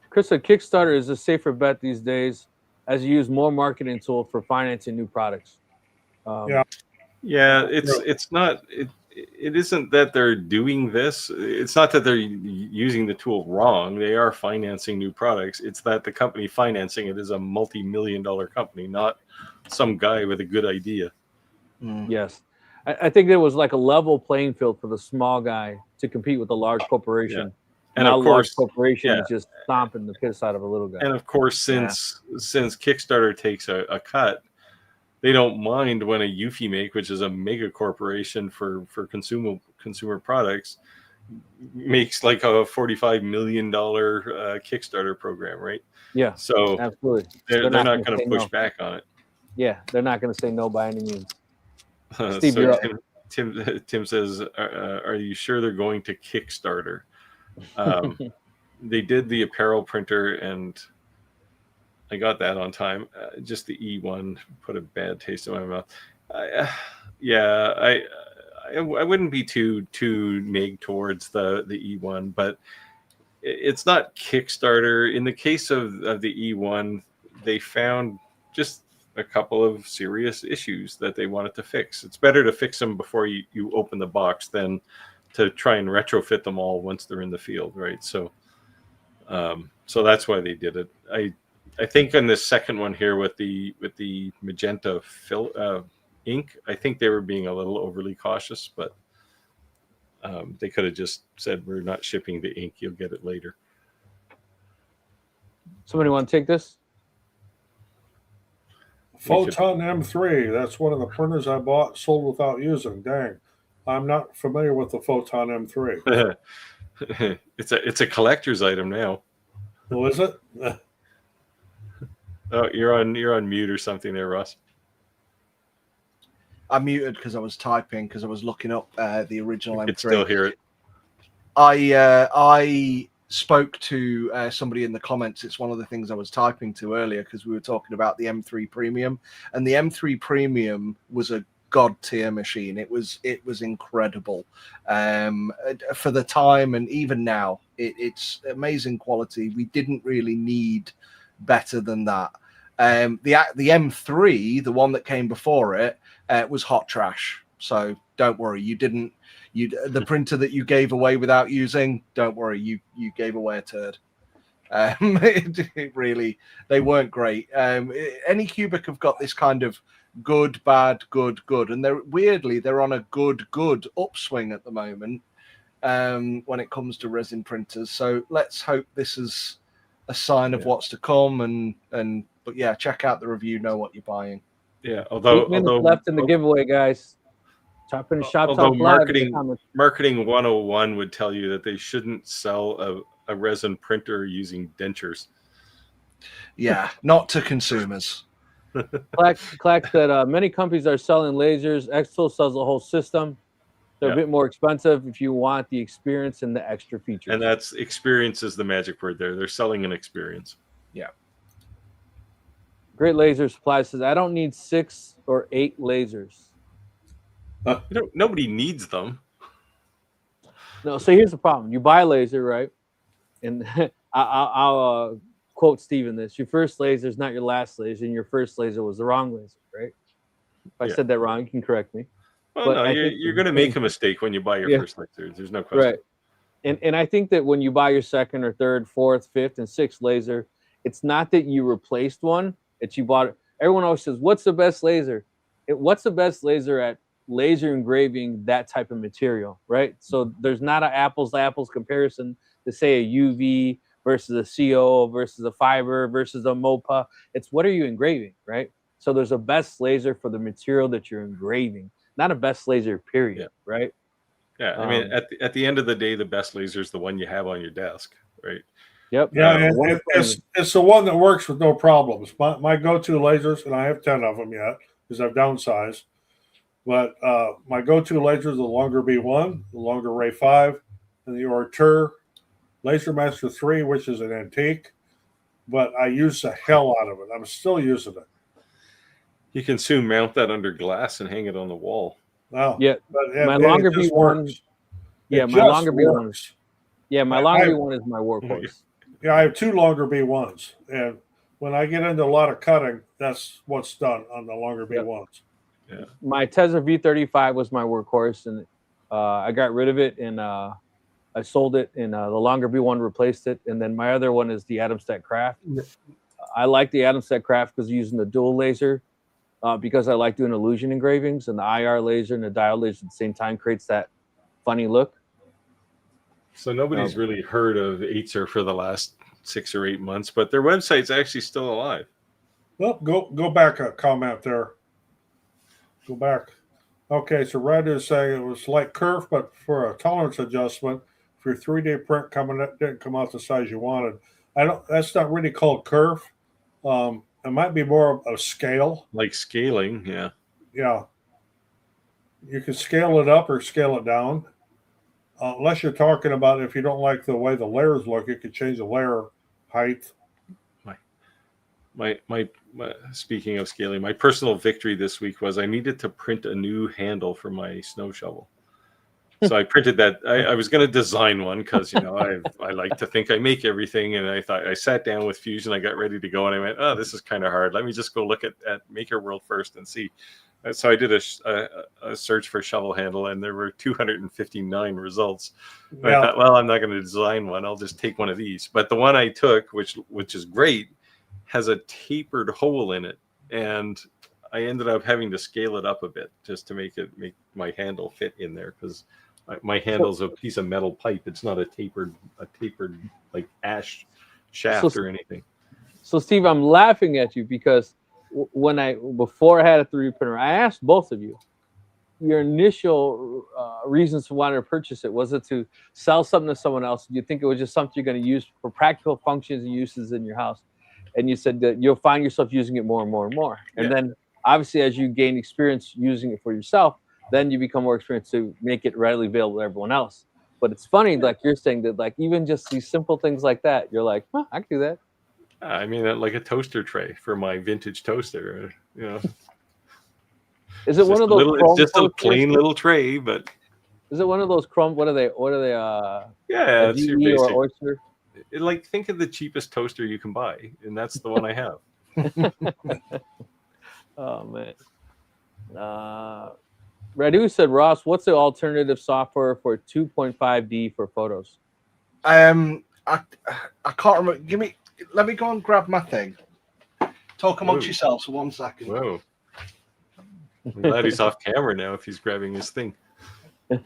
Chris said Kickstarter is a safer bet these days as you use more marketing tool for financing new products. It's not. It isn't that they're doing this. It's not that they're using the tool wrong. They are financing new products. It's that the company financing it is a multi-million-dollar company, not some guy with a good idea. Yes. I think it was like a level playing field for the small guy to compete with a large corporation. And now of large course, corporation is just stomping the piss out of a little guy. and of course, since Kickstarter takes a cut, they don't mind when a Eufy make, which is a mega corporation for consumer products, makes like a $45 million Kickstarter program, right? Yeah, So absolutely. they're not gonna going to say push no. back on it. Yeah, they're not going to say no by any means. Steve, So you're up. Tim says, "Are you sure they're going to Kickstarter?" They did the apparel printer, and I got that on time. Just the E1 put a bad taste in my mouth. I wouldn't be too neg towards the E1, but it's not Kickstarter. In the case of the E1, they found just a couple of serious issues that they wanted to fix. It's better to fix them before you open the box than to try and retrofit them all once they're in the field, right? So that's why they did it. I think on this second one here with the magenta ink, I think they were being a little overly cautious, but they could have just said, "We're not shipping the ink. You'll get it later." Somebody want to take this? Photon M3. That's one of the printers I bought, sold without using. Dang, I'm not familiar with the Photon M3. It's a collector's item now. Who is it? Oh, you're on mute or something there, Ross. I muted because I was typing because I was looking up the original M3. I could still hear it. I spoke to somebody in the comments. It's one of the things I was typing to earlier because we were talking about the M3 Premium, and the M3 Premium was a god tier machine. It was incredible for the time, and even now it's amazing quality. We didn't really need better than that. The M3, the one that came before it, was hot trash. So don't worry, the printer that you gave away without using, don't worry, you gave away a turd. It really, they weren't great. Any Cubic have got this kind of good, bad, good, and they're on a good upswing at the moment when it comes to resin printers. So let's hope this is a sign of what's to come. But yeah, check out the review, know what you're buying. Yeah, 8 minutes left in the giveaway, guys. Top in the shop. Although marketing 101 would tell you that they shouldn't sell a resin printer using dentures. Yeah, not to consumers. Clack said many companies are selling lasers. Exfil sells the whole system. They're a bit more expensive if you want the experience and the extra features. And that's experience is the magic word there. They're selling an experience. Yeah. Great Laser Supply says, I don't need 6 or 8 lasers. Nobody needs them. No, so here's the problem. You buy a laser, right? And I'll quote Steven this. Your first laser is not your last laser, and your first laser was the wrong laser, right? If I said that wrong, you can correct me. Well, no, you're going to make a mistake when you buy your first laser. There's no question. Right. And I think that when you buy your second or third, fourth, fifth, and sixth laser, it's not that you replaced one. It's you bought it. Everyone always says, what's the best laser? What's the best laser at laser engraving that type of material, right? So there's not an apples to apples comparison to say a UV versus a CO versus a fiber versus a MOPA. It's what are you engraving, right? So there's a best laser for the material that you're engraving, not a best laser period, right? Yeah, I mean, at the end of the day, the best laser is the one you have on your desk, right? Yep. Yeah, it's the one that works with no problems. My go-to lasers, and I have 10 of them yet because I've downsized. But my go-to lasers, the longer B1, the longer Ray 5, and the Ortur Laser Master 3, which is an antique. But I use the hell out of it. I'm still using it. You can soon mount that under glass and hang it on the wall. Wow. Yeah. My longer B1. Yeah, my longer B1. Yeah, my longer B1 is my workhorse. Yeah, I have 2 longer B1s. And when I get into a lot of cutting, that's what's done on the longer B1s. Yeah. My Tesla V35 was my workhorse, and I got rid of it, and I sold it, and the longer B1 replaced it. And then my other one is the Adamstack Craft. I like the Adamstack Craft because using the dual laser because I like doing illusion engravings, and the IR laser and the diode laser at the same time creates that funny look. So nobody's really heard of Aether for the last 6 or 8 months, but their website's actually still alive. Well, go back a comment there. Go back. Okay, so Red is saying it was like curve, but for a tolerance adjustment. If your 3D print didn't come out the size you wanted, that's not really called curve. It might be more of a scale. Like scaling, yeah. Yeah. You can scale it up or scale it down. Unless you're talking about if you don't like the way the layers look, you could change the layer height. My speaking of scaling, my personal victory this week was I needed to print a new handle for my snow shovel. So I printed that. I was going to design one because, I like to think I make everything. And I sat down with Fusion. I got ready to go. And I went, oh, this is kind of hard. Let me just go look at Maker World first and see. So I did a search for shovel handle, and there were 259 results. Yeah. I thought, well, I'm not going to design one. I'll just take one of these. But the one I took, which is great, has a tapered hole in it. And I ended up having to scale it up a bit just to make my handle fit in there, because my handle's a piece of metal pipe. It's not a tapered like ash shaft or anything. So Steve, I'm laughing at you because before I had a 3D printer, I asked both of you your initial reasons for wanting to purchase it. Was it to sell something to someone else? Do you think it was just something you're going to use for practical functions and uses in your house? And you said that you'll find yourself using it more and more and more. And then obviously as you gain experience using it for yourself, then you become more experienced to make it readily available to everyone else. But it's funny, like you're saying that, like even just these simple things like that, you're like, huh, I can do that. I mean, like a toaster tray for my vintage toaster, Is it one of those? It's just a plain little tray, but is it one of those Chrome? What are they? Yeah, it's your basic. Or Oyster. Like, think of the cheapest toaster you can buy, and that's the one I have. Oh man. Radu said, Ross, what's the alternative software for 2.5D for photos? I can't remember. Let me go and grab my thing. Talk amongst yourselves for 1 second. Whoa. I'm glad he's off camera now if he's grabbing his thing. He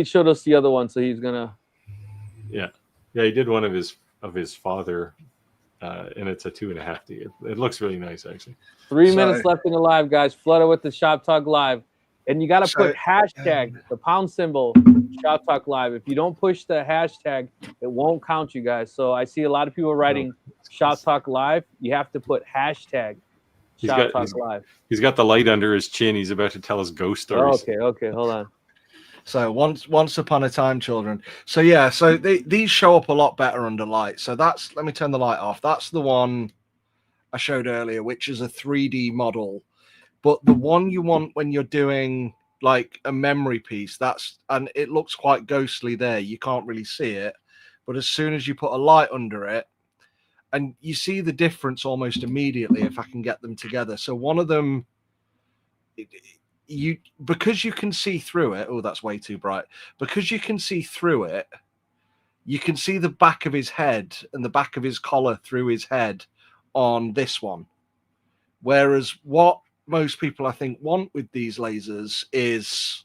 showed us the other one, so he's gonna. Yeah, he did one of his father, and it's a 2.5D. It looks really nice, actually. 3 minutes left in the live, guys. Flood it with the Shop Talk Live, and you got to put hashtag the pound symbol Shop Talk Live. If you don't push the hashtag, it won't count you guys. So I see a lot of people writing Shop Talk Live. You have to put hashtag Shop Talk Live. He's got the light under his chin. He's about to tell us ghost stories. Okay, hold on. So once upon a time, children. So these show up a lot better under light. So let me turn the light off. That's the one I showed earlier, which is a 3D model. But the one you want when you're doing like a memory piece, and it looks quite ghostly there. You can't really see it. But as soon as you put a light under it, and you see the difference almost immediately if I can get them together. So one of them, because you can see through it. Oh, that's way too bright. Because you can see through it, you can see the back of his head and the back of his collar through his head on this one. Whereas what most people I think want with these lasers is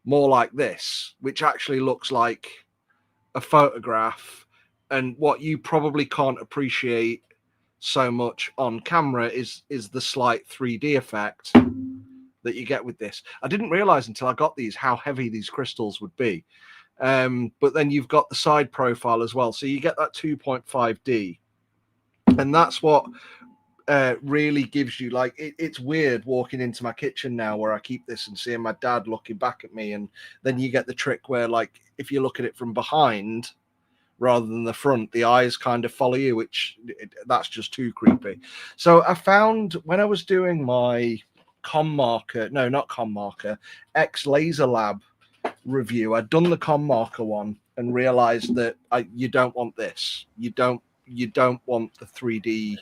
more like this, which actually looks like a photograph. And what you probably can't appreciate so much on camera is the slight 3D effect that you get with this. I didn't realize until I got these how heavy these crystals would be. But then you've got the side profile as well. So you get that 2.5D. And that's what really gives you, like, it's weird walking into my kitchen now where I keep this and seeing my dad looking back at me. And then you get the trick where, like, if you look at it from behind rather than the front, the eyes kind of follow you, that's just too creepy. So I found when I was doing my X Laser Lab review, I'd done the ComMarker one and realized that you don't want this. You don't want the 3D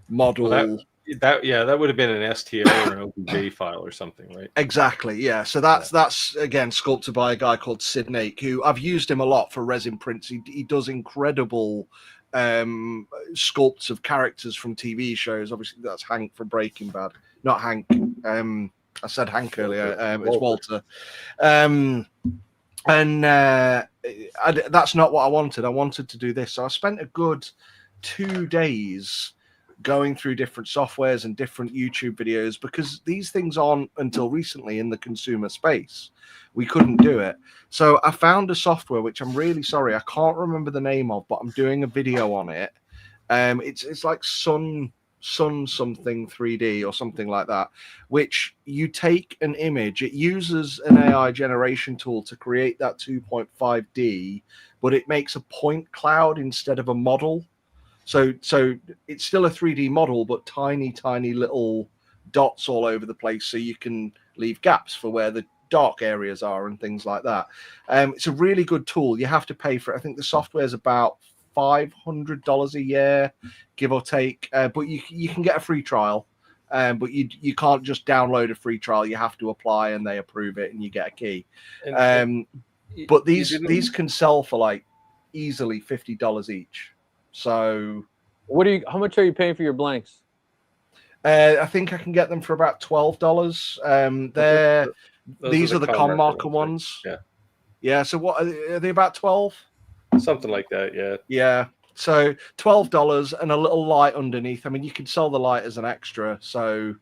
model. Well, that would have been an STL or an OpenJ file or something, right? Exactly, yeah. So that's again sculpted by a guy called Sid Nake, who I've used him a lot for resin prints. He does incredible sculpts of characters from TV shows. Obviously, that's Hank from Breaking Bad, not Hank. I said Hank earlier. It's Walter. That's not what I wanted. I wanted to do this. So I spent a good 2 days going through different softwares and different YouTube videos, because these things aren't until recently in the consumer space. We couldn't do it. So I found a software, which I'm really sorry, I can't remember the name of, but I'm doing a video on it. It's like Sun something 3D or something like that, which you take an image, it uses an AI generation tool to create that 2.5D, but it makes a point cloud instead of a model. So it's still a 3D model, but tiny little dots all over the place, so you can leave gaps for where the dark areas are and things like that. It's a really good tool. You have to pay for it. I think the software is about $500 a year, give or take, but you can get a free trial, but you can't just download a free trial. You have to apply and they approve it and you get a key. But these can sell for like easily $50 each. So how much are you paying for your blanks? I think I can get them for about $12. These are the con marker ones. Yeah. So what are they, about 12? Something like that. Yeah. So $12 and a little light underneath. I mean, you can sell the light as an extra. So,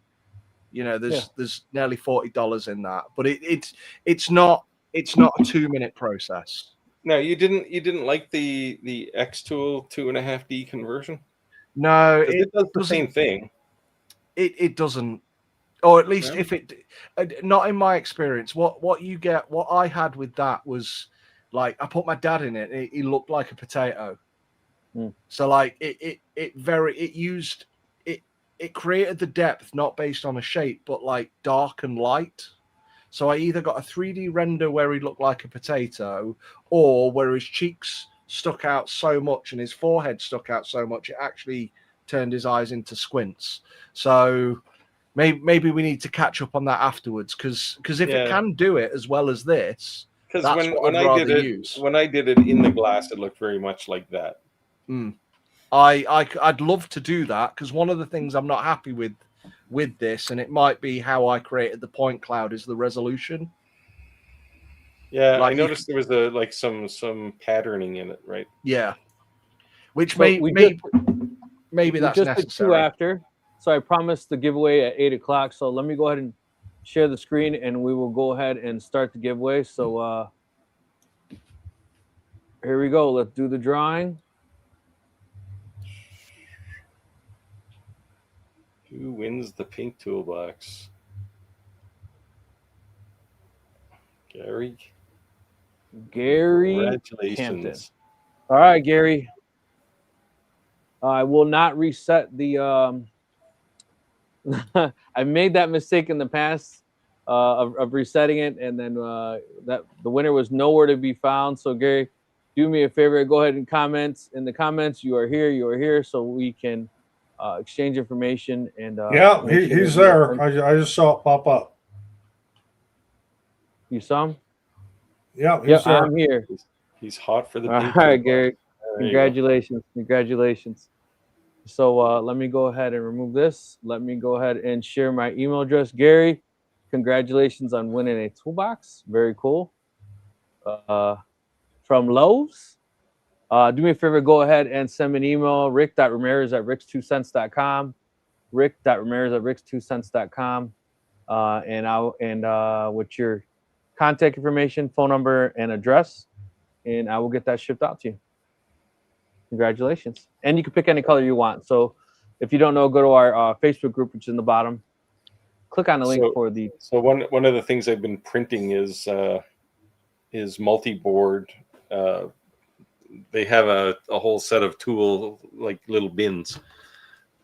there's nearly $40 in that. But it's not a 2-minute process. No, you didn't like the X tool 2.5D conversion? No, it does the same thing. It doesn't, or at least if it, not in my experience. What I had with that was, like, I put my dad in it. He looked like a potato. So like it created the depth not based on a shape, but like dark and light. So I either got a 3D render where he looked like a potato, or where his cheeks stuck out so much and his forehead stuck out so much it actually turned his eyes into squints. So maybe we need to catch up on that afterwards, because if it can do it as well as this, because that's when I did it in the glass, it looked very much like that. I'd love to do that, because one of the things I'm not happy with this, and it might be how I created the point cloud, is the resolution. Yeah, like, I noticed there was some patterning in it, right? Yeah, which so maybe that's necessary. After, so I promised the giveaway at 8 o'clock. So let me go ahead and share the screen, and we will go ahead and start the giveaway. So here we go. Let's do the drawing. Who wins the pink toolbox? Gary. Congratulations. Hampton. All right, Gary. I will not reset the. I made that mistake in the past of resetting it, and then that the winner was nowhere to be found. So Gary, do me a favor. Go ahead and comment in the comments. You are here, so we can exchange information. And he's there. I just saw it pop up. You saw him? Yeah, I'm here. He's hot for the pink. All right, Gary. Congratulations. So let me go ahead and remove this. Let me go ahead and share my email address. Gary, congratulations on winning a toolbox. Very cool. From Lowe's. Do me a favor, go ahead and send me an email, rick.ramirez@ricks2cents.com, rick.ramirez@ricks2cents.com, and with your contact information, phone number, and address, and I will get that shipped out to you. Congratulations. And you can pick any color you want. So if you don't know, go to our Facebook group, which is in the bottom. Click on the link for the... So one of the things I've been printing is multi-board. They have a whole set of tool, like little bins,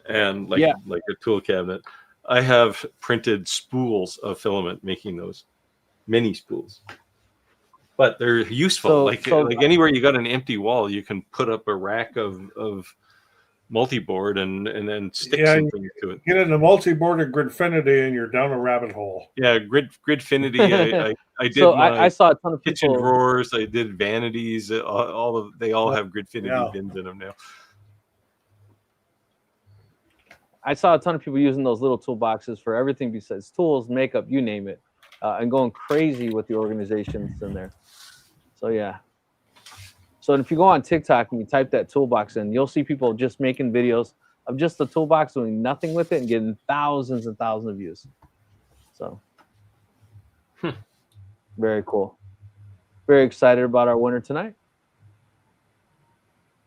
and like a tool cabinet. I have printed spools of filament, making those mini spools. But they're useful. Like anywhere you got an empty wall, you can put up a rack of multi-board and then stick something to it. Get into multi-board and Gridfinity, and you're down a rabbit hole. Yeah, Gridfinity. I did. I saw a ton of kitchen drawers. I did vanities. They all have Gridfinity bins in them now. I saw a ton of people using those little toolboxes for everything besides tools, makeup, you name it, and going crazy with the organizations in there. So yeah. So if you go on TikTok and you type that toolbox in, you'll see people just making videos of just the toolbox doing nothing with it and getting thousands and thousands of views. So very cool. Very excited about our winner tonight.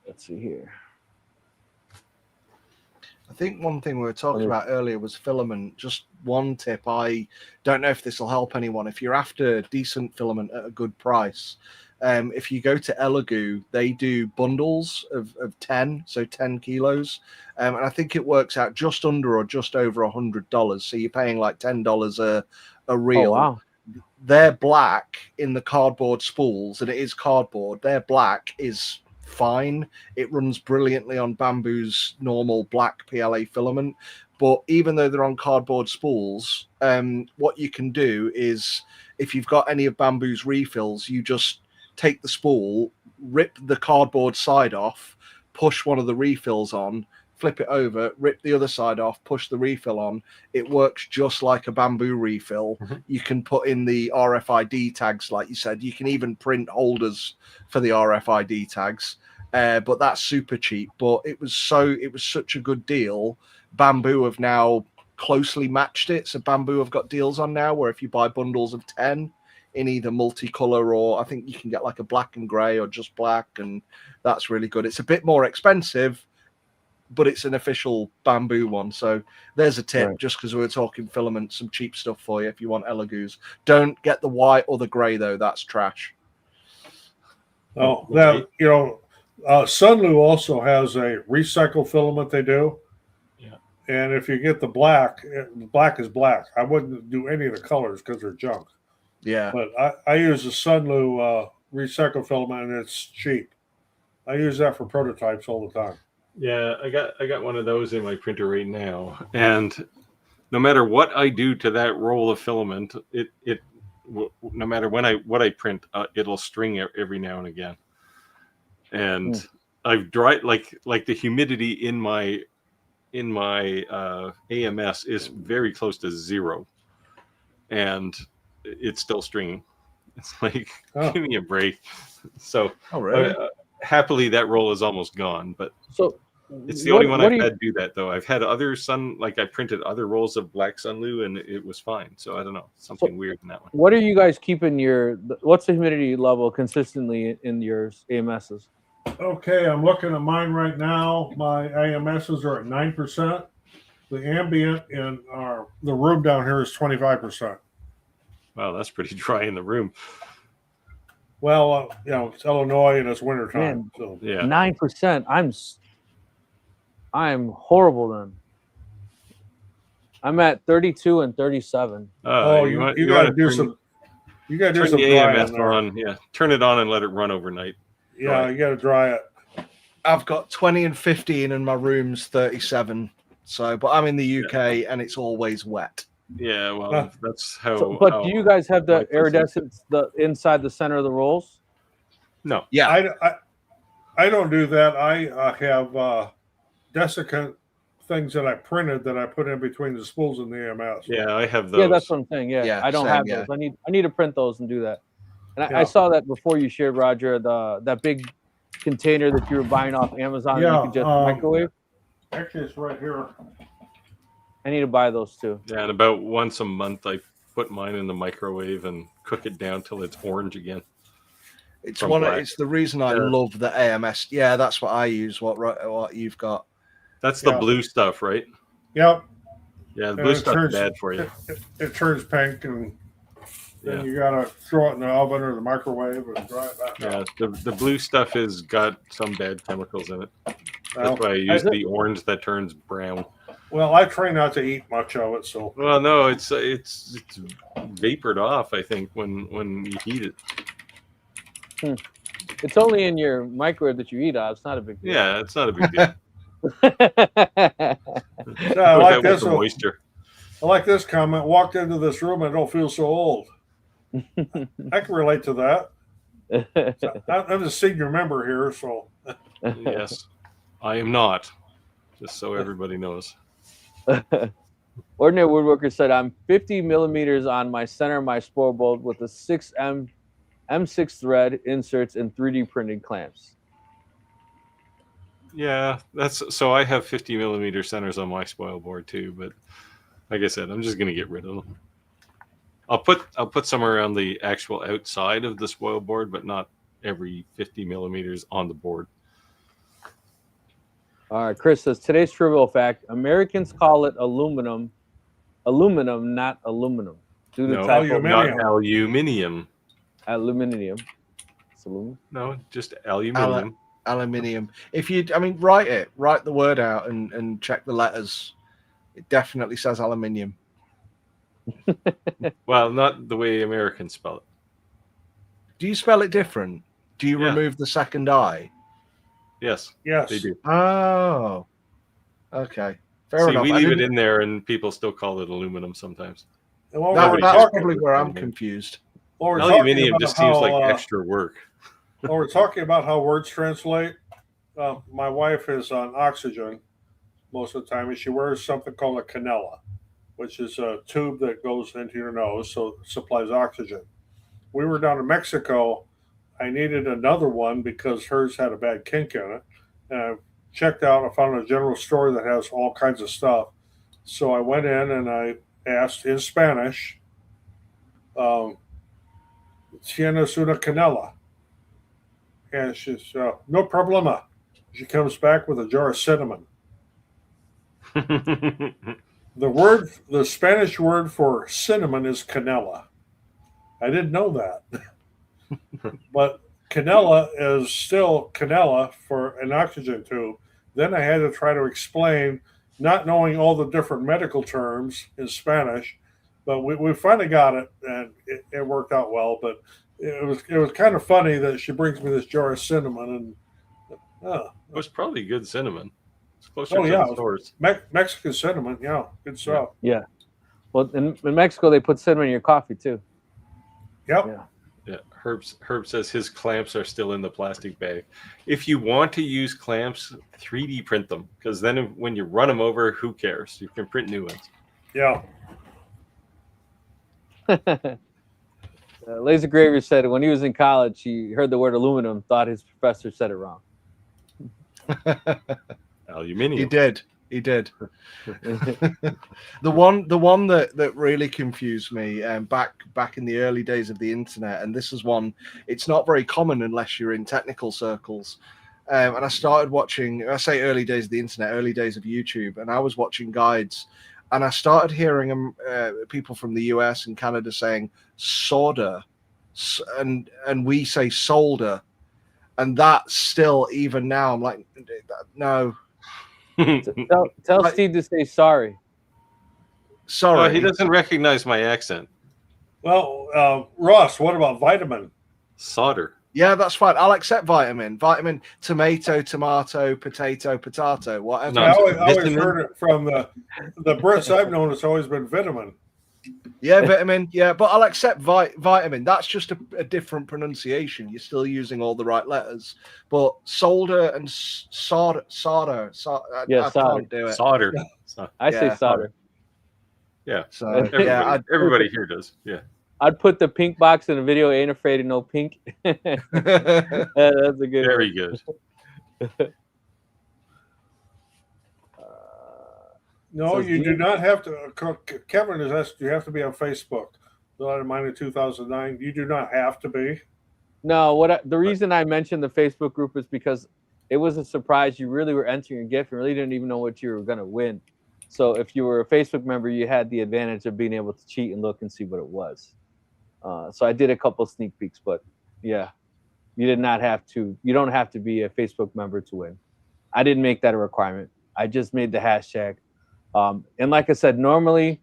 Let's see here. I think one thing we were talking about earlier was filament. Just one tip. I don't know if this will help anyone. If you're after decent filament at a good price, if you go to Elegoo, they do bundles of 10, so 10 kilos. And I think it works out just under or just over $100. So you're paying like $10 a reel. Oh, wow. They're black in the cardboard spools, and it is cardboard. Their black is fine. It runs brilliantly on Bamboo's normal black PLA filament. But even though they're on cardboard spools, what you can do is, if you've got any of Bamboo's refills, you just take the spool, rip the cardboard side off, push one of the refills on, flip it over, rip the other side off, push the refill on. It works just like a Bamboo refill. Mm-hmm. You can put in the RFID tags, like you said. You can even print holders for the RFID tags. But that's super cheap. But it was such a good deal. Bamboo have now closely matched it. So Bamboo have got deals on now where if you buy bundles of 10 in either multicolor, or I think you can get like a black and gray or just black, and that's really good. It's a bit more expensive, but it's an official Bamboo one. So there's a tip, Right. just because we were talking filament, some cheap stuff for you if you want Elegoos. Don't get the white or the gray, though. That's trash. Oh, that, Sunlu also has a recycled filament they do. Yeah. And if you get the black is black. I wouldn't do any of the colors because they're junk. Yeah. But I use the Sunlu recycled filament, and it's cheap. I use that for prototypes all the time. Yeah, I got one of those in my printer right now, and no matter what I do to that roll of filament, it no matter what I print, it'll string every now and again. And I've dried like the humidity in my AMS is very close to 0, and it's still stringing. It's like, give me a break. So really? Happily that roll is almost gone, but so it's the only one I've had do that, though. I've had other I printed other rolls of black Sunlu, and it was fine. So I don't know, something weird in that one. What are you guys keeping what's the humidity level consistently in your AMSs? Okay, I'm looking at mine right now. My AMSs are at 9%. The ambient in the room down here is 25%. Wow, that's pretty dry in the room. Well, it's Illinois and it's wintertime. So yeah, 9%. I'm horrible then. I'm at 32 and 37. you got to do some. You got to do some the AMS drying on. Yeah, turn it on and let it run overnight. Yeah, you got to dry it. I've got 20 and 15, and my room's 37. So, but I'm in the UK, and it's always wet. Yeah, well, that's how. But do you guys have the iridescence inside the center of the rolls? No. Yeah. I don't do that. I have desiccant things that I printed that I put in between the spools and the AMS. Yeah, I have those. Yeah, that's what I'm saying. Yeah, I don't have those. I need to print those and do that. And I saw that before you shared, Roger, that big container that you were buying off Amazon that you could just microwave. Actually, it's right here. I need to buy those too. Yeah, and about once a month I put mine in the microwave and cook it down till it's orange again. It's it's the reason I love the AMS. Yeah, that's what I use. What you've got. That's the blue stuff, right? Yep. Yeah, the blue stuff's bad for you. It turns pink, and then you gotta throw it in the oven or the microwave and dry it back out. The blue stuff has got some bad chemicals in it. That's why I use the orange that turns brown. Well, I try not to eat much of it, so. Well, no, it's vapored off, I think, when you heat it. It's only in your microwave that you eat out. It's not a big deal. Yeah, it's not a big deal. I like this moisture. I like this comment. Walked into this room, I don't feel so old. I can relate to that. So, I'm a senior member here, so. Yes, I am not. Just so everybody knows. Ordinary Woodworker said, I'm 50 millimeters on my center of my spoil bolt with a 6M6 thread inserts and 3D printed clamps. Yeah, that's so. I have 50 millimeter centers on my spoil board too, but like I said, I'm just gonna get rid of them. I'll put some around the actual outside of the spoil board, but not every 50 millimeters on the board. All right, Chris says, today's trivial fact: Americans call it aluminum, not aluminum, due to No, typo. not aluminium. Aluminium. It's aluminum. No, just aluminium. Aluminium. If you, I mean, write the word out and check the letters. It definitely says aluminium. Well, not the way Americans spell it. Do you spell it different? Do you remove the second I? Yes. Yes. They do. Oh. Okay. Fair enough. We leave it in there and people still call it aluminum sometimes. That's probably where I'm confused. Aluminium just seems like extra work. Well, we're talking about how words translate. My wife is on oxygen most of the time, and she wears something called a canella, which is a tube that goes into your nose, so it supplies oxygen. We were down in Mexico. I needed another one because hers had a bad kink in it. And I checked out. I found a general store that has all kinds of stuff. So I went in and I asked in Spanish, ¿Tienes una canela? And she's, no problema. She comes back with a jar of cinnamon. The Spanish word for cinnamon is canela. I didn't know that. But canela is still canela for an oxygen tube. Then I had to try to explain, not knowing all the different medical terms in Spanish, but we finally got it, and it worked out well. But it was kind of funny that she brings me this jar of cinnamon, and it was probably good cinnamon. It's closer to the stores. Mexican cinnamon, yeah, good stuff. Yeah. Well, in Mexico they put cinnamon in your coffee too. Yep. Yeah. Herb says his clamps are still in the plastic bag. If you want to use clamps, 3D print them, because then when you run them over, who cares? You can print new ones. Yeah. Laser Graver said when he was in college, he heard the word aluminum, thought his professor said it wrong. Aluminium. He did. The one that really confused me back in the early days of the internet, and this is one, it's not very common unless you're in technical circles. And I started watching, I say early days of the internet, early days of YouTube, and I was watching guides, and I started hearing people from the US and Canada saying solder, and we say solder, and that still, even now, I'm like, no. Tell Steve to say sorry. Sorry. He doesn't recognize my accent. Well, Ross, what about vitamin? Solder. Yeah, that's fine. I'll accept vitamin. Vitamin, tomato, potato, whatever. No, I always heard it from the Brits I've known. It's always been vitamin. Yeah, vitamin. Yeah, but I'll accept vitamin. That's just a different pronunciation. You're still using all the right letters. But solder and solder. Yeah, I can't do it. Solder. I say solder. Yeah. So everybody here does. Yeah. I'd put the pink box in the video. Ain't afraid of no pink. That's a good. Very good. No, you do not have to. Kevin has asked, you have to be on Facebook. Not in mine in 2009. You do not have to be. No, the reason I mentioned the Facebook group is because it was a surprise. You really were entering a gift and really didn't even know what you were going to win. So if you were a Facebook member, you had the advantage of being able to cheat and look and see what it was. So I did a couple sneak peeks, but yeah, you did not have to. You don't have to be a Facebook member to win. I didn't make that a requirement. I just made the hashtag. And like I said, normally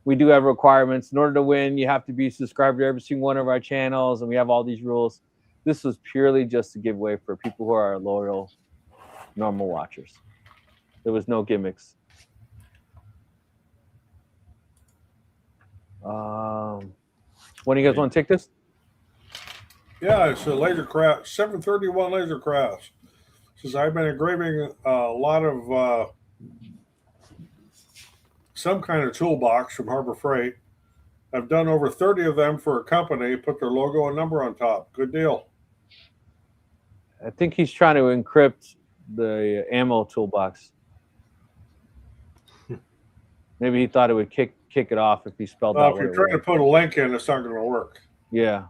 we do have requirements. In order to win, you have to be subscribed to every single one of our channels, and we have all these rules. This was purely just a giveaway for people who are loyal, normal watchers. There was no gimmicks. When do you guys want to take this? Yeah, it's a laser craft, 731 laser crafts. Says I've been engraving a lot of some kind of toolbox from Harbor Freight. I've done over 30 of them for a company, put their logo and number on top. Good deal. I think he's trying to encrypt the ammo toolbox. Maybe he thought it would kick it off if he spelled out If what you're it trying to was. put a link in, it's not going to work. Yeah.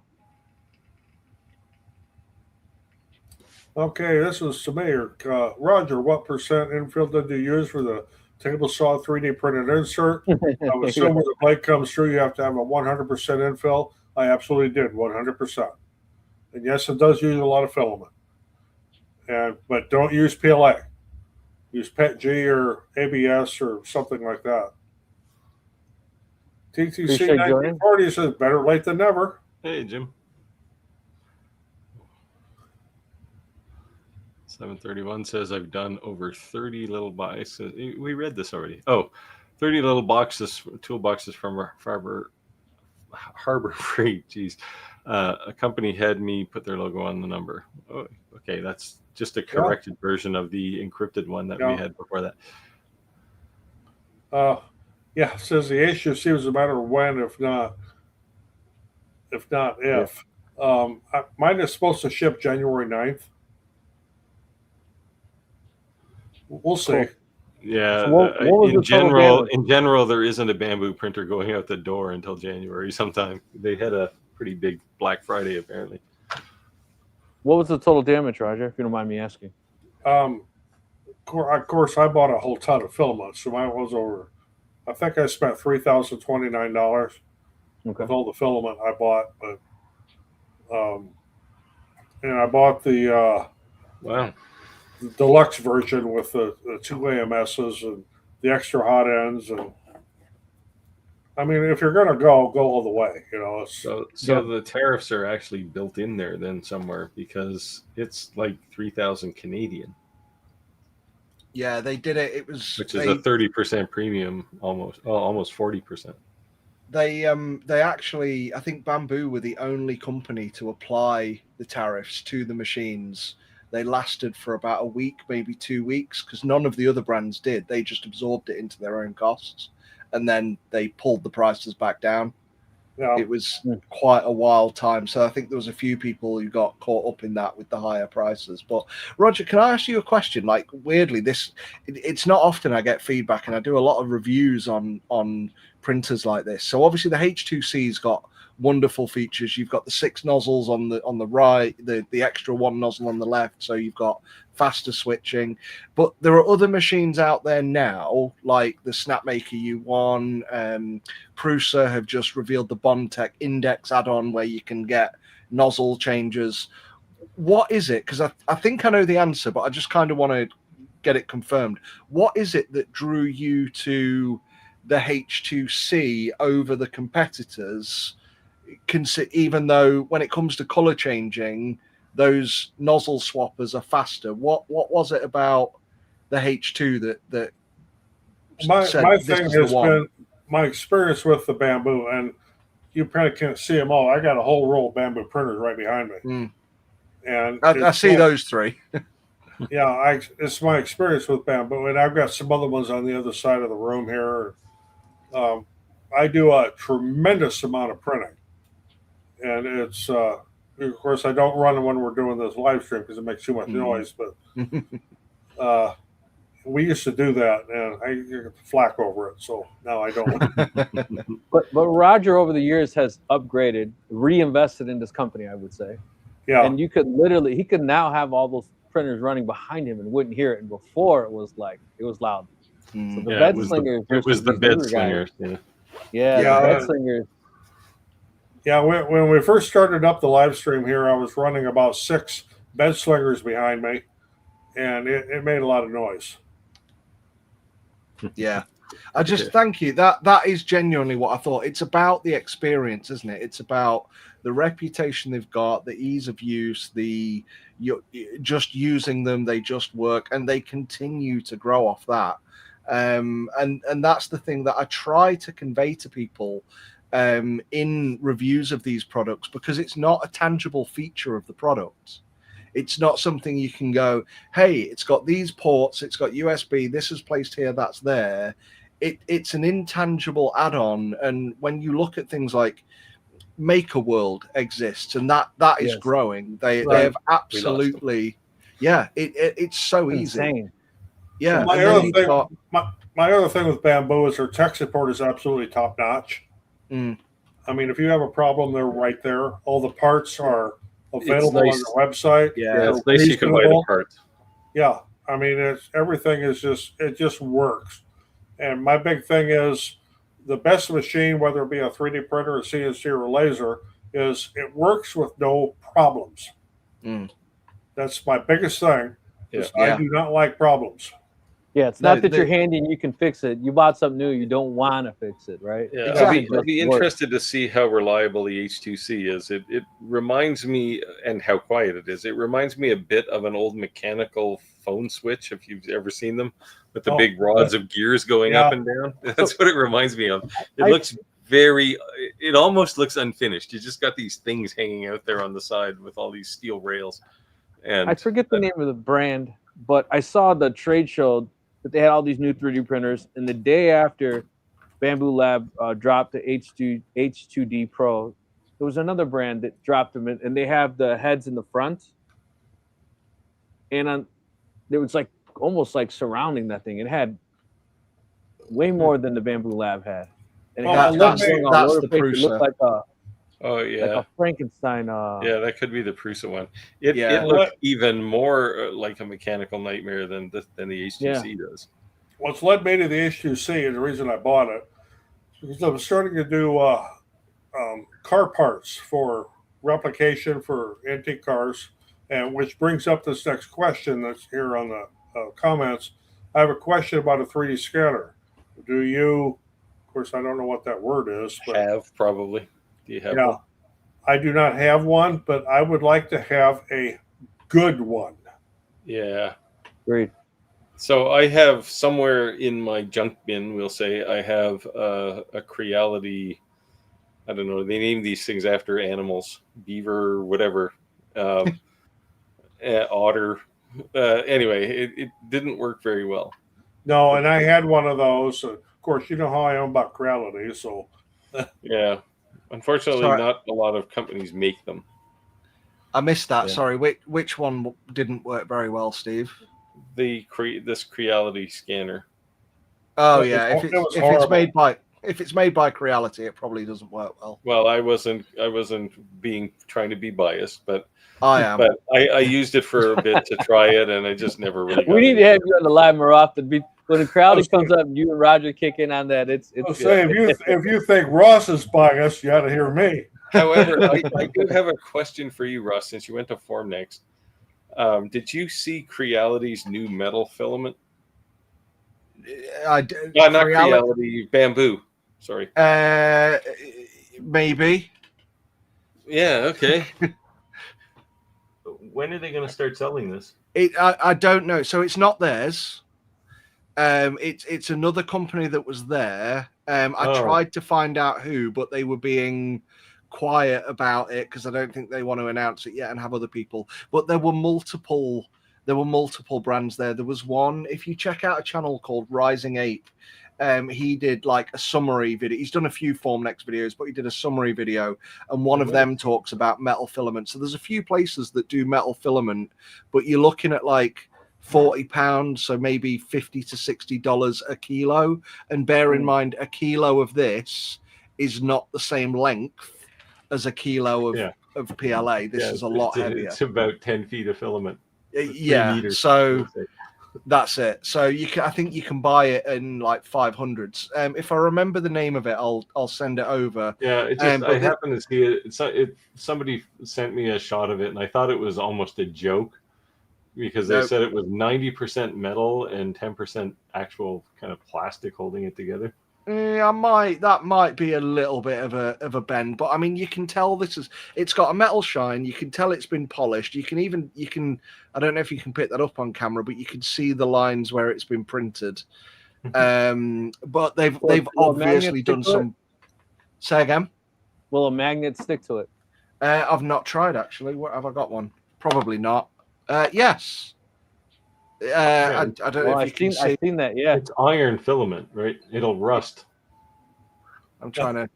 Okay, this is Samir. Roger, what percent infill did you use for the table saw 3D printed insert? I would assume when the blade comes through, you have to have a 100% infill. I absolutely did, 100%. And yes, it does use a lot of filament. But don't use PLA. Use PETG or ABS or something like that. TTC Appreciate 1940 says better late than never. Hey, Jim. 731 says I've done over 30 little boxes. We read this already. Oh, 30 little boxes, toolboxes from Harbor Freight. Geez. A company had me put their logo on the number. Oh, okay, that's just a corrected version of the encrypted one that we had before that. Yeah, it says the issue was a matter of when, if not if. Yeah. Mine is supposed to ship January 9th. We'll see. Cool. Yeah, So what was in the total general, damage? there isn't a bamboo printer going out the door until January sometime. They had a pretty big Black Friday apparently. What was the total damage, Roger, if you don't mind me asking? Of course, I bought a whole ton of filament, so mine was over. I think I spent $3,029 with all the filament I bought, but and I bought the the deluxe version with the 2 AMSs and the extra hot ends, and I mean, if you're gonna go all the way, you know. So the tariffs are actually built in there then somewhere because it's like 3,000 Canadian. Yeah, they did it. It was which is a 30% premium, almost 40%. They actually, I think Bamboo were the only company to apply the tariffs to the machines. They lasted for about a week, maybe 2 weeks, because none of the other brands did. They just absorbed it into their own costs, and then they pulled the prices back down. Yeah. It was quite a wild time. So I think there was a few people who got caught up in that with the higher prices. But Roger, can I ask you a question? Like, weirdly, it's not often I get feedback, and I do a lot of reviews on printers like this. So obviously the H2C's got wonderful features. You've got the 6 nozzles on the right, the extra 1 nozzle on the left, so you've got faster switching. But there are other machines out there now, like the Snapmaker U1. Prusa have just revealed the Bondtech Index add-on where you can get nozzle changes. What is it? Because I think I know the answer, but I just kind of want to get it confirmed. What is it that drew you to the H2C over the competitors? Even though when it comes to color changing, those nozzle swappers are faster. What was it about the H2 that my thing has been my experience with the Bamboo, and you probably can't see them all. I got a whole roll of Bamboo printers right behind me, and I see those 3. Yeah, it's my experience with Bamboo, and I've got some other ones on the other side of the room here. I do a tremendous amount of printing, and it's of course I don't run it when we're doing this live stream because it makes too much noise. But we used to do that, and I get flack over it, so now I don't. but Roger over the years has upgraded, reinvested in this company, I would say. Yeah, and he could now have all those printers running behind him and wouldn't hear it. And before it was loud. So the bed slingers. It was the bed slingers. Yeah, the bed slingers. Yeah, when we first started up the live stream here, I was running about 6 bed slingers behind me, and it made a lot of noise. Yeah. I just thank you. That is genuinely what I thought. It's about the experience, isn't it? It's about the reputation they've got, the ease of use, you're just using them, they just work, and they continue to grow off that. And that's the thing that I try to convey to people in reviews of these products, because it's not a tangible feature of the product. It's not something you can go, hey, it's got these ports, it's got USB, this is placed here, that's there. it's an intangible add-on. And when you look at things like Maker World exists, and that is Yes. growing. They Right. have absolutely, it's so easy. Insane. Yeah. My And then other you've thing, got, my other thing with Bamboo is their tech support is absolutely top notch. Mm. I mean, if you have a problem, they're right there. All the parts are available nice. on their website. Yeah, Yeah, it's nice you can buy the reasonable. parts. Yeah, I mean, everything is it just works. And my big thing is the best machine, whether it be a 3D printer, a CNC, or a laser, is it works with no problems. Mm. That's my biggest thing. Is Yeah. I do not like problems. Yeah, it's No, not that you're handy and you can fix it. You bought something new, you don't want to fix it, right? Yeah, Exactly. I'd be Just work. interested to see how reliable the H2C is. It reminds me, and how quiet it is. It reminds me a bit of an old mechanical phone switch, if you've ever seen them, with the big rods of gears going up and down. That's what it reminds me of. It looks it almost looks unfinished. You just got these things hanging out there on the side with all these steel rails. And I forget the name of the brand, but I saw the trade show that they had all these new 3D printers, and the day after Bamboo Lab dropped the H2D Pro, there was another brand that dropped them, and they have the heads in the front, and it was like almost like surrounding that thing. It had way more than the Bamboo Lab had, and it had that's going all over the place. It looked like a yeah, like a Frankenstein. Yeah, that could be the Prusa one. It looked even more like a mechanical nightmare than the H2C does. What's led me to the H2C, and the reason I bought it, because I'm starting to do car parts for replication for antique cars, and which brings up this next question that's here on the comments. I have a question about a 3D scanner. Do you, of course, I don't know what that word is, but have probably. Do you have one? I do not have one, but I would like to have a good one. Yeah. Great. So I have somewhere in my junk bin, we'll say, I have a Creality. I don't know. They name these things after animals, beaver, whatever, otter. Anyway, it didn't work very well. No, and I had one of those. Of course, you know how I am about Creality, so. Yeah. Unfortunately, not a lot of companies make them. I missed that. Yeah. Sorry, which one didn't work very well, Steve? This Creality scanner. Oh yeah, if it's made by Creality, it probably doesn't work well. Well, I wasn't trying to be biased, but I am. But I used it for a bit to try it, and I just never really. We need to have you on the live more often. When the Crowley comes up, you and Roger kick in on that. It's say if you think Ross is biased, you got to hear me. However, I do have a question for you, Russ. Since you went to Formnext, did you see Creality's new metal filament? Not Creality, Bamboo. Sorry. Maybe. Yeah. Okay. When are they going to start selling this? I don't know. So it's not theirs. It's another company that was there. I tried to find out who, but they were being quiet about it because I don't think they want to announce it yet and have other people. But there were multiple brands there. There was one, if you check out a channel called Rising Ape, he did like a summary video. He's done a few Formnext videos, but he did a summary video, and one of them talks about metal filament. So there's a few places that do metal filament, but you're looking at like £40, so maybe $50 to $60 a kilo. And bear in mind, a kilo of this is not the same length as a kilo of PLA. This is a lot heavier. It's about 10 feet of filament. Meters, so that's it. So I think you can buy it in like 500s. If I remember the name of it, I'll send it over. Yeah, I happened to see it. Somebody sent me a shot of it, and I thought it was almost a joke because they said it was 90% metal and 10% actual kind of plastic holding it together. That might be a little bit of a bend, but I mean, you can tell it's got a metal shine. You can tell it's been polished. You can I don't know if you can pick that up on camera, but you can see the lines where it's been printed. But they've obviously done some. Say again. Will a magnet stick to it? I've not tried actually. Have I got one? Probably not. Yes. I don't know Well, if you can see. I've seen that. Yeah, It's iron filament, right? It'll rust. I'm trying to.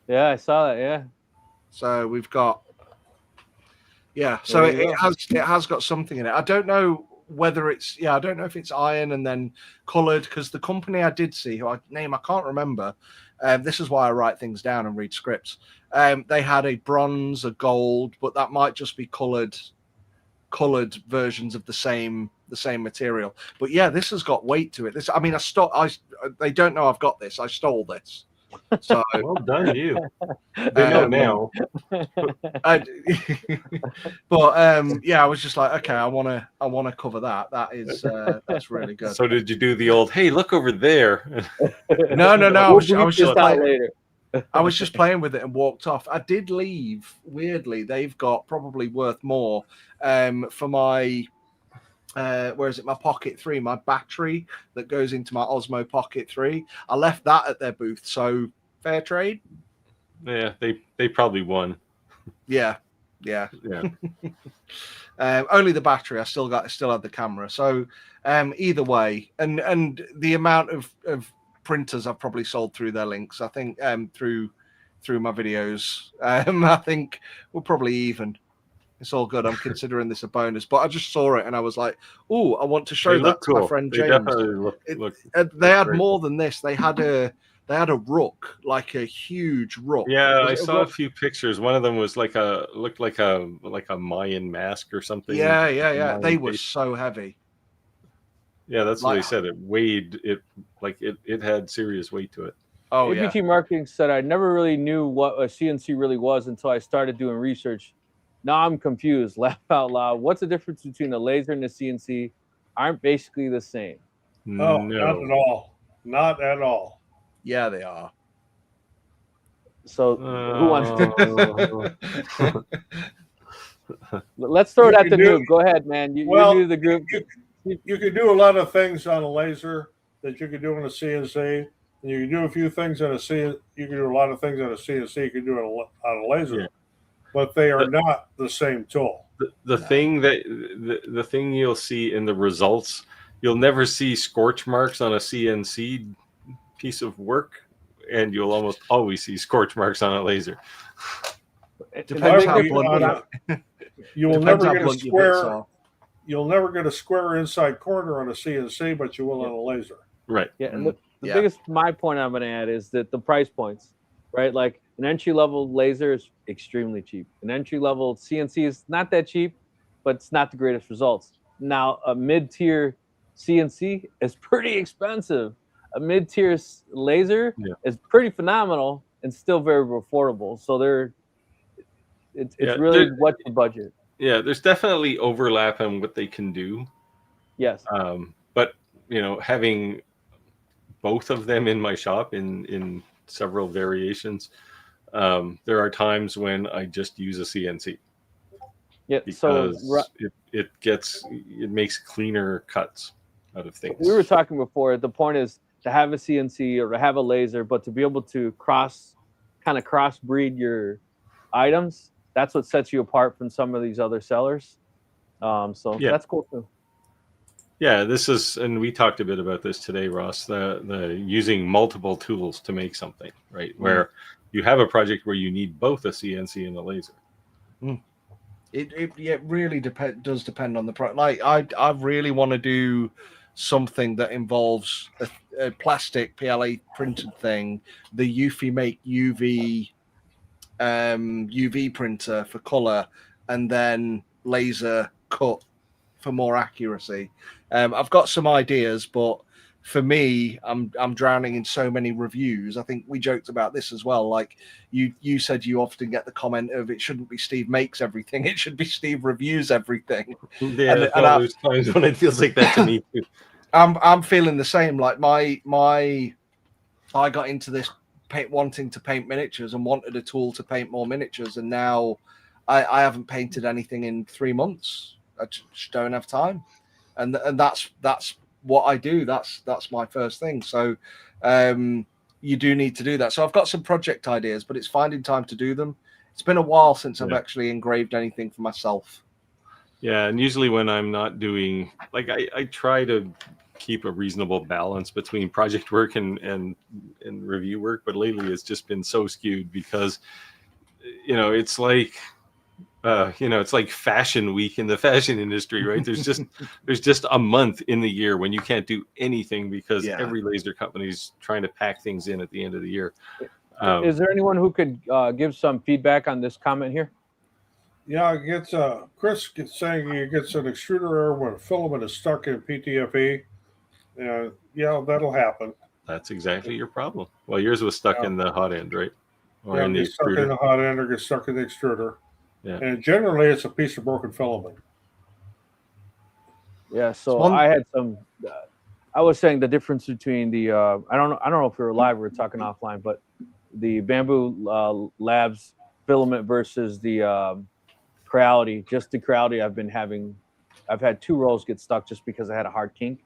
yeah, I saw that. Yeah, So we've got. Yeah, There so you it has got something in it. I don't know whether it's I don't know if it's iron and then coloured, because the company I did see, who I can't remember. This is why I write things down and read scripts. They had a bronze, a gold, but that might just be coloured versions of the same material. But yeah, this has got weight to it. They don't know I've got this. I stole this. So Well done, you. They know now. Yeah, I was just like, okay, I want to cover that. That is that's really good. So did you do the old, hey, look over there? No. I was just out later. I was just playing with it and walked off. I did leave. Weirdly, they've got probably worth more for my where is it? My Pocket 3, my battery that goes into my Osmo Pocket 3. I left that at their booth. So fair trade. Yeah, they probably won. Yeah. Only the battery. I still had the camera. So either way, and the amount of printers I've probably sold through their links, I think through my videos, I think we're probably even. It's all good. I'm considering this a bonus, but I just saw it and I was like, "Oh, I want to show that to my friend James." They had more than this. They had a rook, like a huge rook. Yeah, I saw a few pictures. One of them was looked like a Mayan mask or something. Yeah. They were so heavy. Yeah, that's what they said. It weighed it had serious weight to it. Oh, APT Marketing said I never really knew what a CNC really was until I started doing research. Now I'm confused. Laugh out loud. What's the difference between a laser and a CNC? Aren't basically the same. Oh, no. not at all. Not at all. Yeah, they are. So who wants to? Let's throw it at the noob. Go ahead, man. You're new to the group. You can do a lot of things on a laser that you can do on a CNC, and you can do a few things on a CNC. You can do a lot of things on a CNC. You can do it on a laser, but they are not the same tool. The thing you'll see in the results, you'll never see scorch marks on a CNC piece of work, and you'll almost always see scorch marks on a laser. Depends how blunt you will never get a square. You'll never get a square inside corner on a CNC, but you will on a laser. Right. Yeah. And the biggest my point I'm going to add is that the price points, right? Like an entry level laser is extremely cheap. An entry level CNC is not that cheap, but it's not the greatest results. Now a mid tier CNC is pretty expensive. A mid tier laser is pretty phenomenal and still very affordable. So it's really what's the budget. Yeah, there's definitely overlap on what they can do. Yes. But having both of them in my shop in several variations, there are times when I just use a CNC. Yeah. Because it makes cleaner cuts out of things. We were talking before. The point is to have a CNC or to have a laser, but to be able to crossbreed your items. That's what sets you apart from some of these other sellers. That's cool too. Yeah, this is, and we talked a bit about this today, Ross. The using multiple tools to make something, right? Where you have a project where you need both a CNC and a laser. It really does depend on the product. Like I really want to do something that involves a plastic PLA printed thing. The Eufy make UV printer for color, and then laser cut for more accuracy. I've got some ideas, but for me, I'm drowning in so many reviews. I think we joked about this as well. Like you said, you often get the comment of it shouldn't be Steve makes everything; it should be Steve reviews everything. Yeah, there's times when it feels like that to me too. I'm feeling the same. Like I got into this wanting to paint miniatures and wanted a tool to paint more miniatures, and now I haven't painted anything in 3 months. I just don't have time, and that's what I do. That's my first thing. So you do need to do that. So I've got some project ideas, but it's finding time to do them. It's been a while since I've actually engraved anything for myself. Yeah, and usually when I'm not doing, like, I try to keep a reasonable balance between project work and review work, but lately it's just been so skewed because, it's like, it's like fashion week in the fashion industry, right? There's just a month in the year when you can't do anything because every laser company's trying to pack things in at the end of the year. Is there anyone who could give some feedback on this comment here? Yeah, it gets Chris gets saying he gets an extruder error when a filament is stuck in PTFE. Yeah, that'll happen. That's exactly your problem. Well, yours was stuck in the hot end, right? Or Yeah, in the get stuck in the hot end or get stuck in the extruder. Yeah. And generally, it's a piece of broken filament. Yeah. So I had some. I was saying the difference between the. I don't know if we were live or we were talking offline, but the Bamboo Labs filament versus the Creality. Just the Creality, I've had 2 rolls get stuck just because I had a hard kink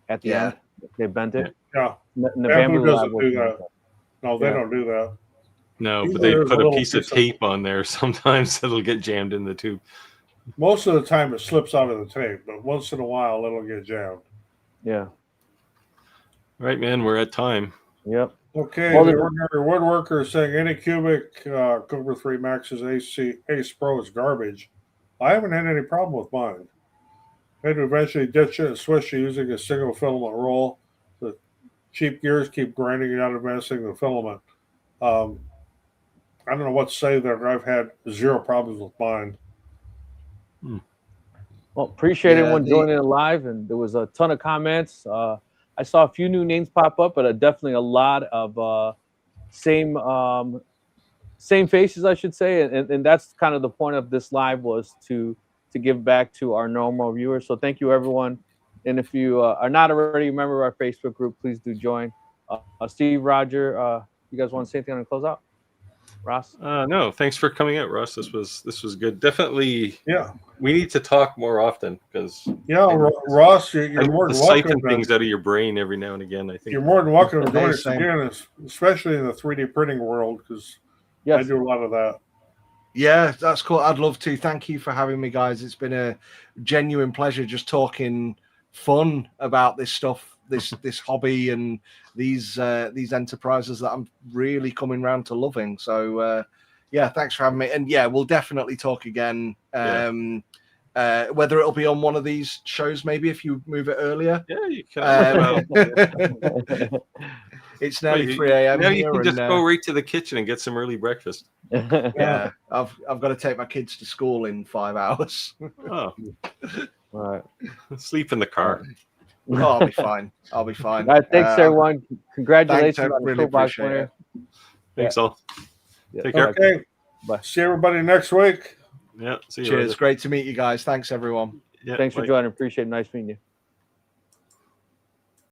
at the end. They bent it. Yeah. And the Bamboo Bamboo doesn't Lab do that. No, they don't do that. No, Usually but they there's put a a piece of tape on there. Sometimes it'll get jammed in the tube. Most of the time it slips out of the tape, but once in a while it'll get jammed. Yeah. Right, man. We're at time. Yep. Okay, the ordinary woodworker is saying any cubic Cobra 3 Max's Ace Pro is garbage. I haven't had any problem with mine. I had to eventually ditch it and switch to using a single filament roll. The cheap gears keep grinding it out and messing the filament. I don't know what to say there. I've had 0 problems with mine. Well, appreciate everyone joining live, and there was a ton of comments. I saw a few new names pop up, but definitely a lot of same faces, I should say, and that's kind of the point of this live, was to give back to our normal viewers. So thank you, everyone. And if you are not already a member of our Facebook group, please do join. Steve, Roger, you guys want to say anything on the closeout? Ross? No, thanks for coming out, Ross. This was good. Definitely. Yeah. We need to talk more often because. Yeah, Ross, you're more than welcome. Siphon things out of your brain every now and again. I think you're more than welcome to join us again, especially in the 3D printing world, because I do a lot of that. Yeah, that's cool. I'd love to. Thank you for having me, guys. It's been a genuine pleasure just talking fun about this stuff, this hobby, and these enterprises that I'm really coming around to loving. So yeah, thanks for having me. And yeah, we'll definitely talk again. Whether it'll be on one of these shows, maybe if you move it earlier. Yeah, you can. It's nearly 3 a.m. Now you can just go right to the kitchen and get some early breakfast. Yeah, I've got to take my kids to school in 5 hours. Oh, all right. Sleep in the car. Oh, I'll be fine. I'll be fine. All right, thanks everyone. Congratulations on the really toolbox winner. Thanks all. Take care. Okay. Bye. See everybody next week. Yeah. See you. Cheers. Later. Great to meet you guys. Thanks everyone. Yeah, thanks for joining. Appreciate it. Nice meeting you.